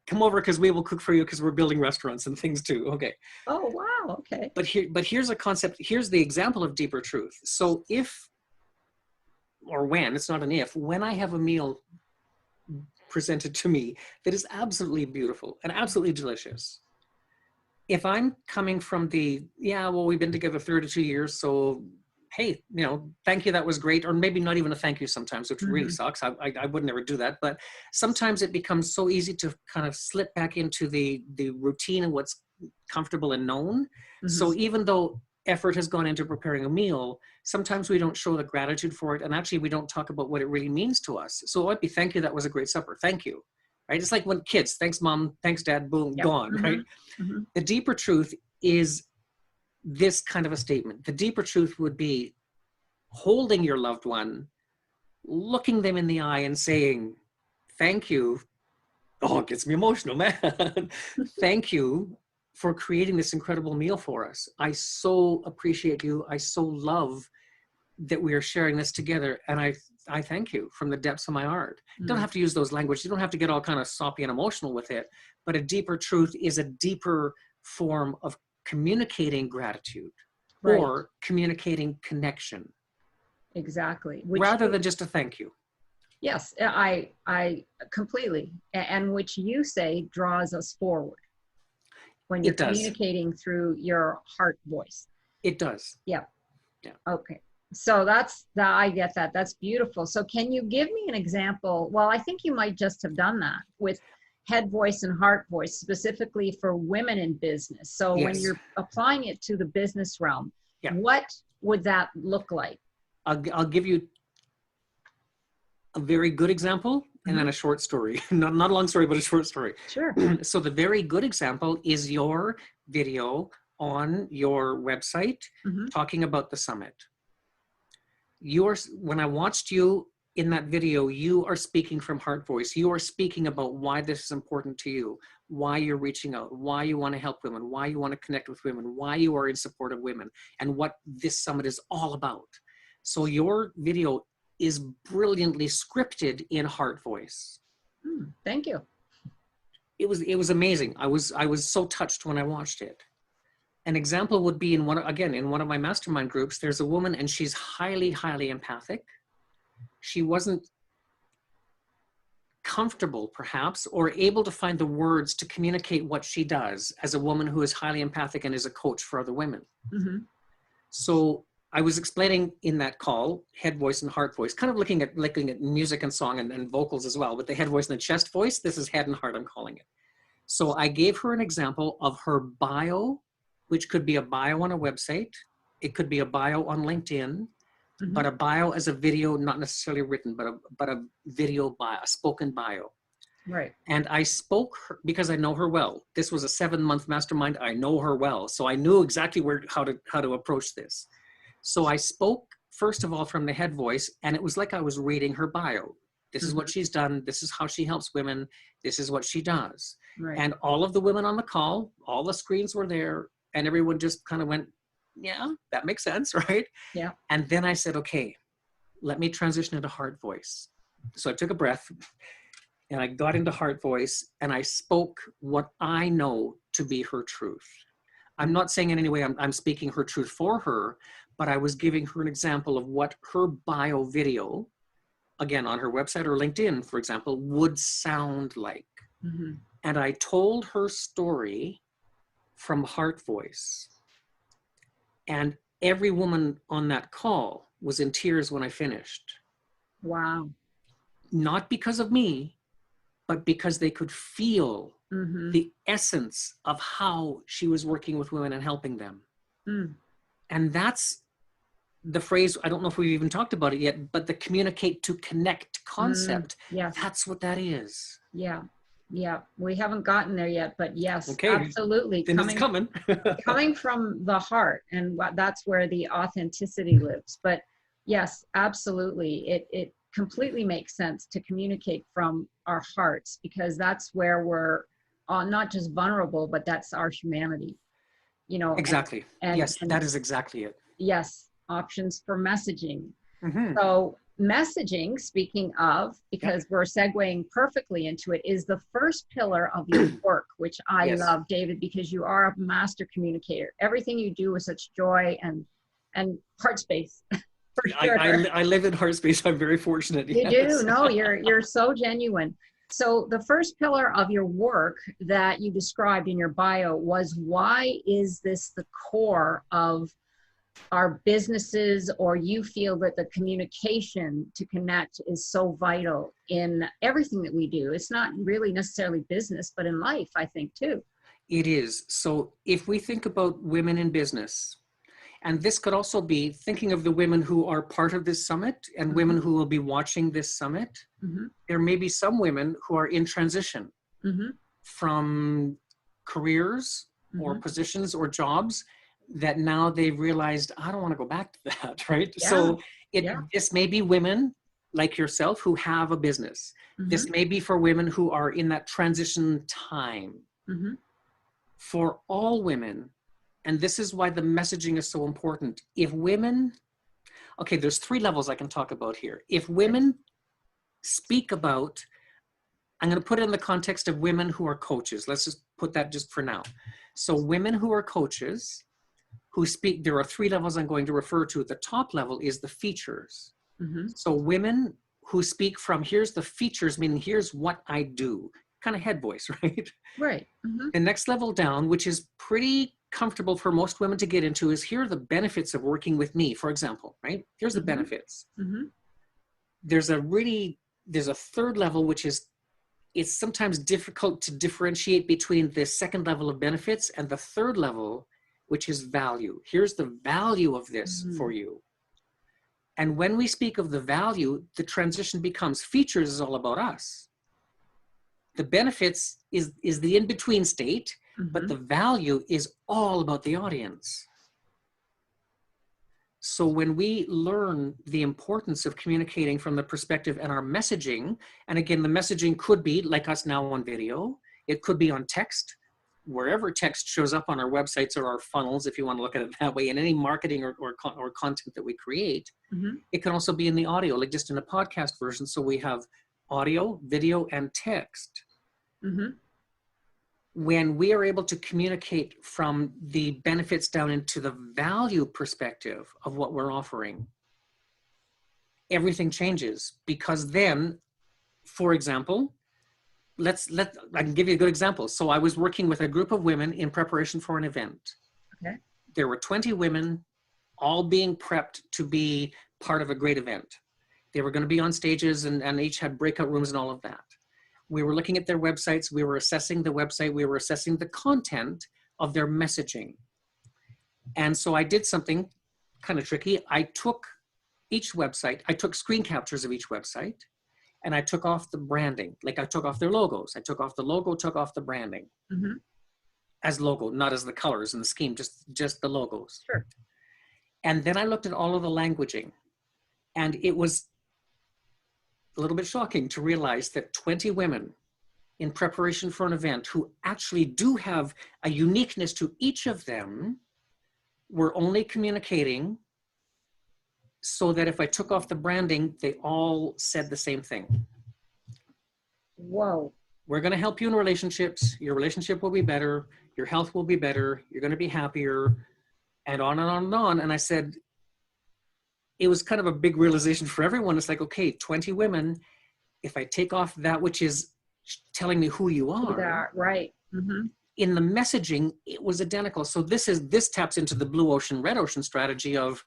come over because we will cook for you because we're building restaurants and things too. Okay. Oh, wow. Okay. But here's a concept. Here's the example of deeper truth. So if, or when, it's not an if, when I have a meal presented to me that is absolutely beautiful and absolutely delicious. If I'm coming from the, yeah, well, we've been together 32 years, so hey, you know, thank you, that was great. Or maybe not even a thank you sometimes, which really sucks. I would never do that. But sometimes it becomes so easy to kind of slip back into the routine and what's comfortable and known. So even though effort has gone into preparing a meal, sometimes we don't show the gratitude for it. And actually we don't talk about what it really means to us. So it might be, thank you, that was a great supper. Thank you. Right? It's like when kids, thanks mom, thanks dad, boom, gone, right? The deeper truth is this kind of a statement. The deeper truth would be holding your loved one, looking them in the eye and saying, thank you. Oh, it gets me emotional, man. Thank you for creating this incredible meal for us. I so appreciate you. I so love that we are sharing this together. And I thank you from the depths of my heart. You don't have to use those languages. You don't have to get all kind of soppy and emotional with it. But a deeper truth is a deeper form of communicating gratitude or communicating connection. Exactly. Rather than just a thank you. Yes, I completely. And which you say draws us forward when you're communicating through your heart voice. It does. Yeah. Okay. So I get that. That's beautiful. So can you give me an example? Well, I think you might just have done that with head voice and heart voice, specifically for women in business. So when you're applying it to the business realm, what would that look like? I'll give you a very good example and then a short story. Not a long story, but a short story. Sure. So the very good example is your video on your website talking about the summit. When I watched you in that video, you are speaking from heart voice. You are speaking about why this is important to you, why you're reaching out, why you want to help women, why you want to connect with women, why you are in support of women, and what this summit is all about. So your video is brilliantly scripted in heart voice. Thank you. It was amazing. I was so touched when I watched it. An example would be in one of my mastermind groups, there's a woman and she's highly, highly empathic. She wasn't comfortable perhaps or able to find the words to communicate what she does as a woman who is highly empathic and is a coach for other women. So I was explaining in that call, head voice and heart voice, kind of looking at music and song and vocals as well, but the head voice and the chest voice, this is head and heart, I'm calling it. So I gave her an example of her bio, which could be a bio on a website. It could be a bio on LinkedIn, but a bio as a video, not necessarily written, but a video bio, a spoken bio. Right. And I spoke her, because I know her well. This was a 7-month mastermind. I know her well. So I knew exactly how to approach this. So I spoke, first of all, from the head voice, and it was like I was reading her bio. This is what she's done. This is how she helps women. This is what she does. Right. And all of the women on the call, all the screens were there, and everyone just kind of went, yeah, that makes sense, right? Yeah. And then I said, okay, let me transition into heart voice. So I took a breath, and I got into heart voice, and I spoke what I know to be her truth. I'm not saying in any way I'm speaking her truth for her, but I was giving her an example of what her bio video, again, on her website or LinkedIn, for example, would sound like. And I told her story from heart voice. And every woman on that call was in tears when I finished. Wow. Not because of me, but because they could feel the essence of how she was working with women and helping them. And that's the phrase, I don't know if we've even talked about it yet, but the communicate to connect concept. Yeah. That's what that is. Yeah. Yeah. We haven't gotten there yet, but yes, okay. Absolutely. Then it's coming. Coming from the heart, and that's where the authenticity lives. But yes, absolutely. It completely makes sense to communicate from our hearts, because that's where we're not just vulnerable, but that's our humanity, you know. Exactly. Yes, that is exactly it. Yes. Options for messaging. So messaging, speaking of, because we're segueing perfectly into it, is the first pillar of your work, which I love, David, because you are a master communicator. Everything you do with such joy and heart space. For sure. I live in heart space. I'm very fortunate. You do. No, you're so genuine. So the first pillar of your work that you described in your bio was, why is this the core of our businesses, or you feel that the communication to connect is so vital in everything that we do? It's not really necessarily business, but in life, I think too. It is. So if we think about women in business, and this could also be thinking of the women who are part of this summit and women who will be watching this summit. There may be some women who are in transition from careers or positions or jobs that now they've realized, I don't want to go back to that, right? Yeah. So this may be women like yourself who have a business. This may be for women who are in that transition time. For all women, and this is why the messaging is so important. If women, okay, there's 3 levels I can talk about here. If women speak about, I'm going to put it in the context of women who are coaches. Let's just put that just for now. So women who are coaches who speak, there are 3 levels I'm going to refer to. The top level is the features. So women who speak from, here's the features, meaning here's what I do, kind of head voice, right? Right. The next level down, which is pretty comfortable for most women to get into, is here are the benefits of working with me, for example, right? Here's the benefits. There's a 3rd level, which is, it's sometimes difficult to differentiate between the 2nd level of benefits and the 3rd level, which is value. Here's the value of this for you. And when we speak of the value, the transition becomes, features is all about us. The benefits is the in-between state, but the value is all about the audience. So when we learn the importance of communicating from the perspective and our messaging, and again, the messaging could be like us now on video, it could be on text, wherever text shows up on our websites or our funnels, if you want to look at it that way, in any marketing or content that we create. It can also be in the audio, like just in a podcast version. So we have audio, video, and text. When we are able to communicate from the benefits down into the value perspective of what we're offering, everything changes. Because then, for example, I can give you a good example. So I was working with a group of women in preparation for an event. There were 20 women all being prepped to be part of a great event. They were going to be on stages and each had breakout rooms and all of that. We were looking at their websites. We were assessing the website. We were assessing the content of their messaging. And so I did something kind of tricky. I took each website, I took screen captures of each website, and I took off the branding. Like I took off their logos. I took off the logo, took off the branding. As logo, not as the colors and the scheme, just the logos. Sure. And then I looked at all of the languaging, and it was a little bit shocking to realize that 20 women in preparation for an event who actually do have a uniqueness to each of them were only communicating so that if I took off the branding, they all said the same thing. Whoa. We're going to help you in relationships. Your relationship will be better. Your health will be better. You're going to be happier, and on and on and on. And I said, it was kind of a big realization for everyone. It's like, okay, 20 women, if I take off that which is telling me who you are, right. In the messaging, it was identical. So this taps into the blue ocean, red ocean strategy of,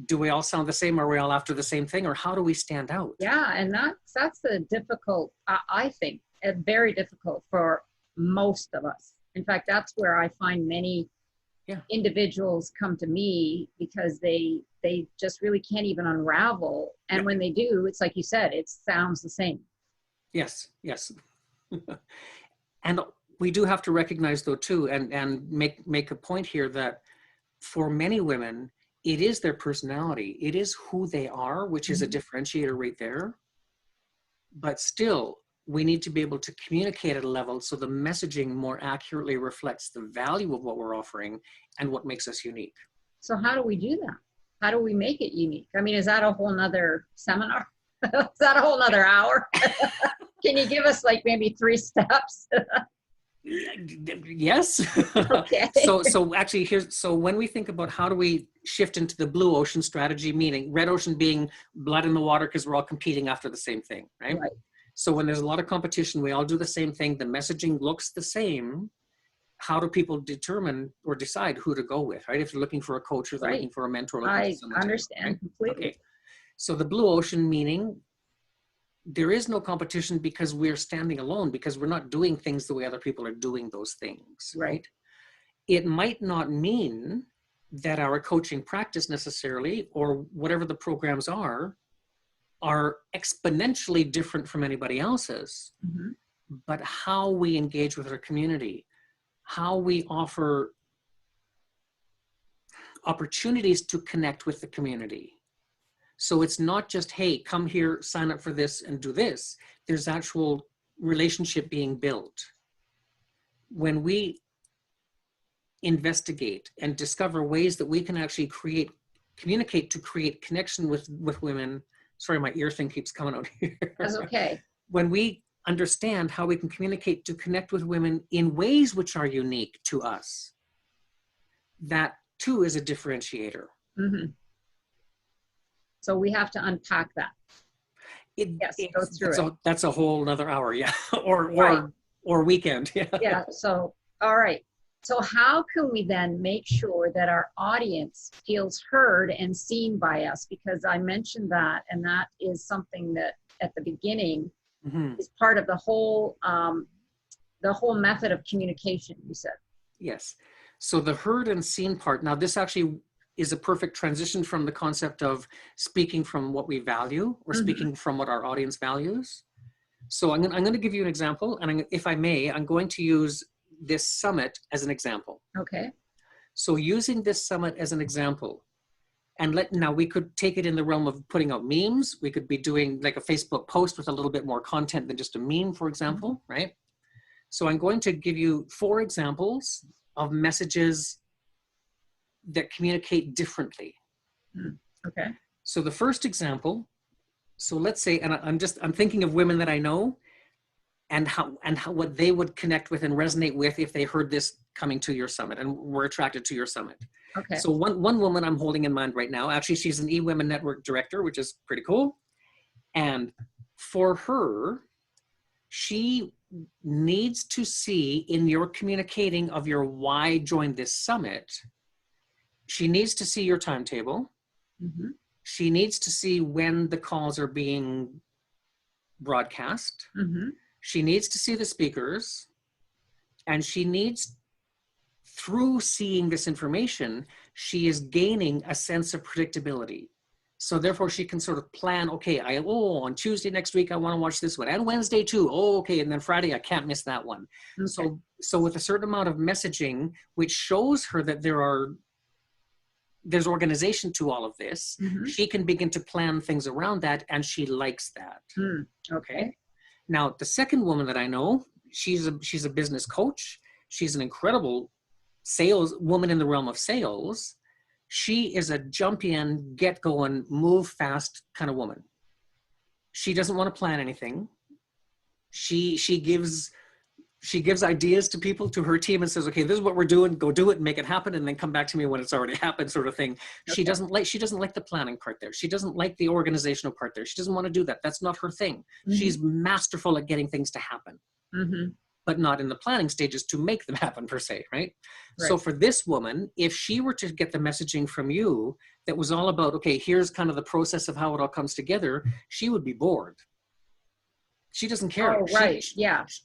do we all sound the same? Are we all after the same thing? Or how do we stand out? Yeah, and that's the difficult, I think, very difficult for most of us. In fact, that's where I find many individuals come to me because they just really can't even unravel. And when they do, it's like you said, it sounds the same. Yes. And we do have to recognize though too, and make a point here that for many women, it is their personality. It is who they are, which is a differentiator right there. But still, we need to be able to communicate at a level so the messaging more accurately reflects the value of what we're offering and what makes us unique. So how do we do that? How do we make it unique? I mean, is that a whole nother seminar? Is that a whole nother hour? Can you give us like maybe 3 steps? Yes. Okay. So actually so when we think about how do we shift into the blue ocean strategy, meaning red ocean being blood in the water because we're all competing after the same thing, right? So when there's a lot of competition, we all do the same thing. The messaging looks the same. How do people determine or decide who to go with, right? If they're looking for a coach or they're Right. looking for a mentor, looking for I someone to, understand right? completely. Okay. So the blue ocean, meaning there is no competition because we're standing alone, because we're not doing things the way other people are doing those things, right? It might not mean that our coaching practice necessarily, or whatever the programs are exponentially different from anybody else's, but how we engage with our community, how we offer opportunities to connect with the community. So it's not just, hey, come here, sign up for this and do this. There's actual relationship being built. When we investigate and discover ways that we can actually communicate to create connection with women. Sorry, my ear thing keeps coming out here. That's okay. When we understand how we can communicate to connect with women in ways which are unique to us, that too is a differentiator. So we have to unpack that. Yes, go through it. That's a whole another hour, yeah, or weekend, yeah. Yeah. So, all right. So how can we then make sure that our audience feels heard and seen by us? Because I mentioned that, and that is something that at the beginning is part of the whole method of communication, you said. Yes. So the heard and seen part, now this actually is a perfect transition from the concept of speaking from what we value or speaking from what our audience values. So I'm going to give you an example, and if I may, I'm going to use this summit as an example. Okay. So using this summit as an example, and now we could take it in the realm of putting out memes. We could be doing like a Facebook post with a little bit more content than just a meme, for example, right? So I'm going to give you 4 examples of messages that communicate differently. Okay. So the first example, so let's say, and I'm thinking of women that I know, and how what they would connect with and resonate with if they heard this coming to your summit and were attracted to your summit. Okay. So one woman I'm holding in mind right now, actually she's an eWomen Network director, which is pretty cool. And for her, she needs to see in your communicating of your why join this summit, she needs to see your timetable. She needs to see when the calls are being broadcast. She needs to see the speakers, and she needs, through seeing this information, she is gaining a sense of predictability. So therefore she can sort of plan, okay, on Tuesday next week, I want to watch this one, and Wednesday too. Oh, okay. And then Friday, I can't miss that one. Okay. So with a certain amount of messaging, which shows her that there's organization to all of this, she can begin to plan things around that, and she likes that. Okay. Now, the second woman that I know, she's a business coach. She's an incredible sales woman in the realm of sales. She is a jump in, get going, move fast kind of woman. She doesn't want to plan anything. She gives ideas to people, to her team, and says, okay, this is what we're doing, go do it and make it happen, and then come back to me when it's already happened, sort of thing. Okay. She doesn't like the planning part there. She doesn't like the organizational part there. She doesn't want to do that. That's not her thing. She's masterful at getting things to happen, but not in the planning stages to make them happen per se, right? So for this woman, if she were to get the messaging from you that was all about, okay, here's kind of the process of how it all comes together, she would be bored. She doesn't care. Oh, right.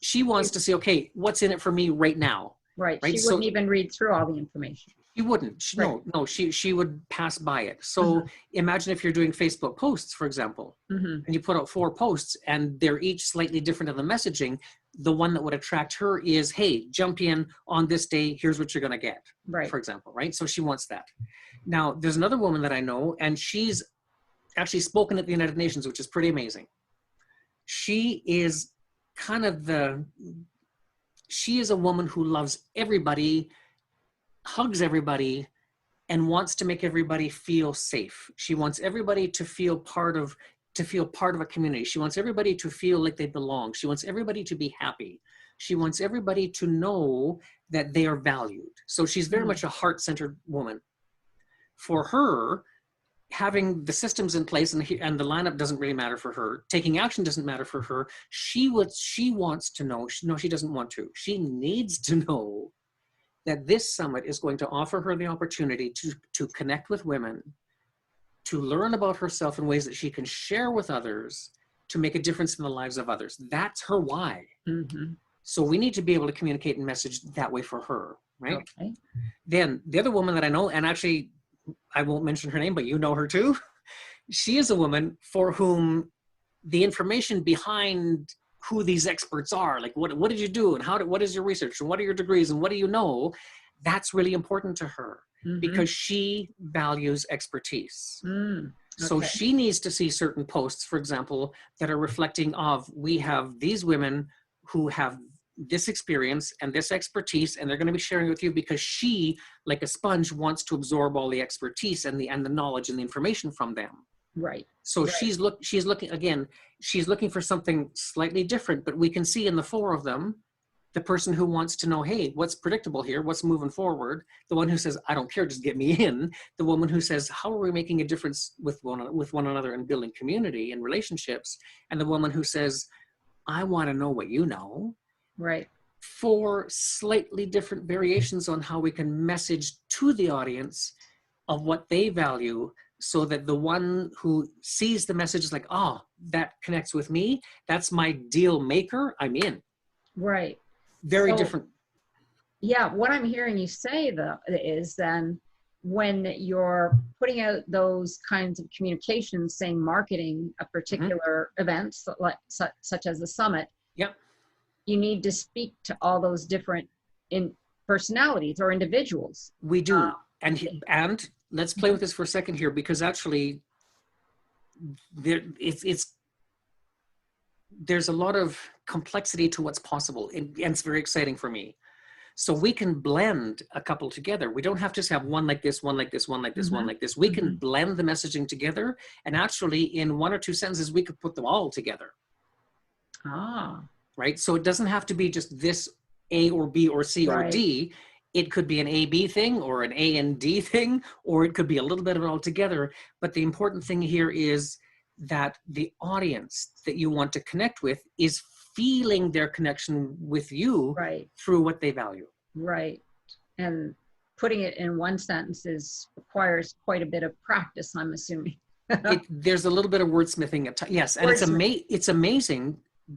She wants to say, okay, what's in it for me right now? Right. She wouldn't even read through all the information. She wouldn't. She would pass by it. So imagine if you're doing Facebook posts, for example, and you put out 4 posts and they're each slightly different in the messaging. The one that would attract her is, hey, jump in on this day. Here's what you're going to get, for example, right? So she wants that. Now, there's another woman that I know, and she's actually spoken at the United Nations, which is pretty amazing. She is kind of she is a woman who loves everybody, hugs everybody, and wants to make everybody feel safe. She wants everybody to feel part of a community. She wants everybody to feel like they belong. She wants everybody to be happy. She wants everybody to know that they are valued. So she's very much a heart-centered woman. For her, having the systems in place and the lineup doesn't really matter for her. Taking action doesn't matter for her. She wants to know, no, she doesn't want to. She needs to know that this summit is going to offer her the opportunity to connect with women, to learn about herself in ways that she can share with others, to make a difference in the lives of others. That's her why. Mm-hmm. So we need to be able to communicate and message that way for her, right? Okay. Then the other woman that I know, and actually I won't mention her name, but you know her too. She is a woman for whom the information behind who these experts are, like what did you do and what is your research and what are your degrees and what do you know, that's really important to her. Mm-hmm. Because she values expertise. Okay. So she needs to see certain posts, for example, that are reflecting of, we have these women who have this experience and this expertise, and they're going to be sharing with you because she, like a sponge, wants to absorb all the expertise and the knowledge and the information from them. Right. So right. She's looking for something slightly different, but we can see in the four of them, the person who wants to know, hey, what's predictable here? What's moving forward? The one who says, I don't care, just get me in. The woman who says, how are we making a difference with one another and building community and relationships? And the woman who says, I want to know what you know. Right. Four slightly different variations on how we can message to the audience of what they value, so that the one who sees the message is like, oh, that connects with me. That's my deal maker. I'm in. Right. Very different. Yeah, what I'm hearing you say though is then when you're putting out those kinds of communications, saying marketing a particular event, such as the summit, yep, you need to speak to all those different personalities or individuals. We do, and let's play with this for a second here, because actually, there's a lot of complexity to what's possible, and it's very exciting for me. So we can blend a couple together. We don't have to just have one like this, one like this, one like this, one like this. We can blend the messaging together, and actually in one or two sentences, we could put them all together. Ah. Right? So it doesn't have to be just this A or B or C or D. It could be an A-B thing or an A and D thing, or it could be a little bit of it all together. But the important thing here is that the audience that you want to connect with is feeling their connection with you through what they value. Right. And putting it in one sentence requires quite a bit of practice, I'm assuming. There's a little bit of wordsmithing. Yes. And it's amazing,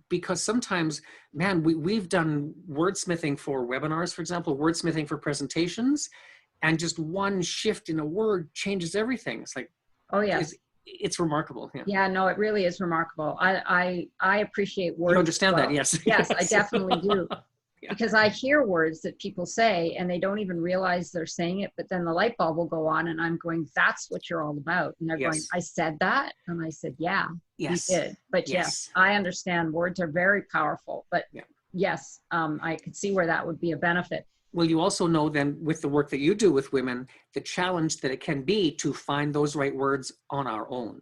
because sometimes, man, we've done wordsmithing for webinars, for example, wordsmithing for presentations, and just one shift in a word changes everything. It's like, oh yeah, it's remarkable. Yeah. Yeah, no, it really is remarkable. I appreciate words. You understand that? Yes. Yes, I definitely do. Yeah. Because I hear words that people say and they don't even realize they're saying it, but then the light bulb will go on and I'm going, that's what you're all about. And they're going, I said that? And I said, yeah, you did. But yes, I understand words are very powerful, but yes, I could see where that would be a benefit. Well, you also know then with the work that you do with women, the challenge that it can be to find those right words on our own.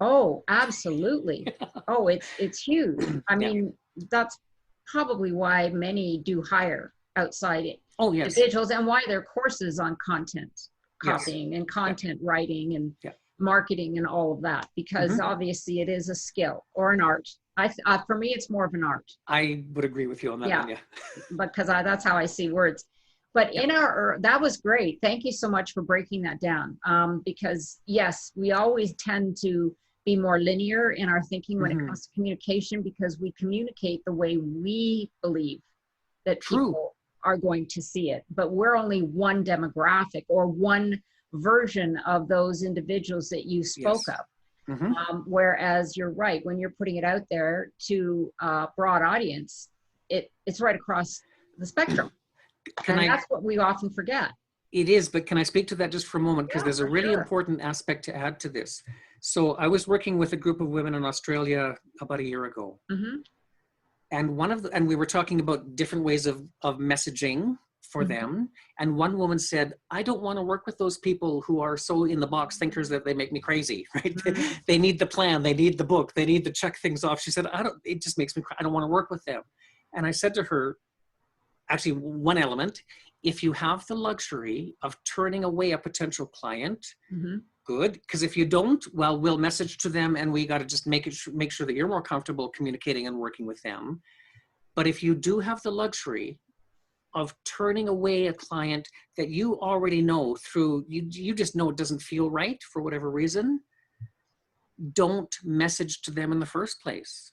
Oh, absolutely. Oh, it's huge. I mean, that's probably why many do hire outside individuals, and why there are courses on content copying and content writing and marketing and all of that, because obviously it is a skill or an art. For me, it's more of an art. I would agree with you on that one, because that's how I see words. But in that was great. Thank you so much for breaking that down. Because yes, we always tend to be more linear in our thinking when it comes to communication, because we communicate the way we believe that people are going to see it. But we're only one demographic or one version of those individuals that you spoke of. Whereas you're right, when you're putting it out there to a broad audience, it's right across the spectrum. That's what we often forget. It is, but can I speak to that just for a moment? Because there's a really important aspect to add to this. So I was working with a group of women in Australia about a year ago. And we were talking about different ways of messaging for them. And one woman said, I don't want to work with those people who are so in the box thinkers that they make me crazy, right? They need the plan, they need the book, they need to check things off. She said, it just makes me cry. I don't want to work with them. And I said to her, actually, one element if you have the luxury of turning away a potential client, Mm-hmm. good. Because if you don't, well, we'll message to them and we got to just make sure that you're more comfortable communicating and working with them. But if you do have the luxury of turning away a client that you already know through, you just know it doesn't feel right for whatever reason, don't message to them in the first place.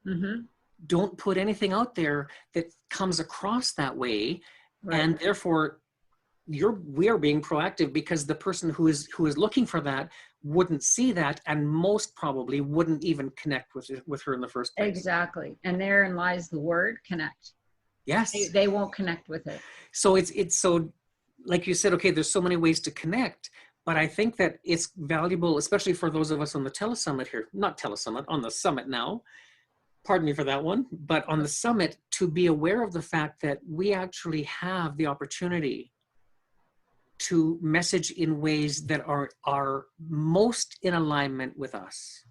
Mm-hmm. Don't put anything out there that comes across that way. Right. And therefore we are being proactive, because the person who is looking for that wouldn't see that, and most probably wouldn't even connect with her in the first place. Exactly. And therein lies the word connect. Yes. They won't connect with it. So it's so, like you said, okay, there's so many ways to connect, but I think that it's valuable, especially for those of us on the telesummit here, not telesummit, on the summit now, pardon me for that one, but on the summit, to be aware of the fact that we actually have the opportunity to message in ways that are most in alignment with us.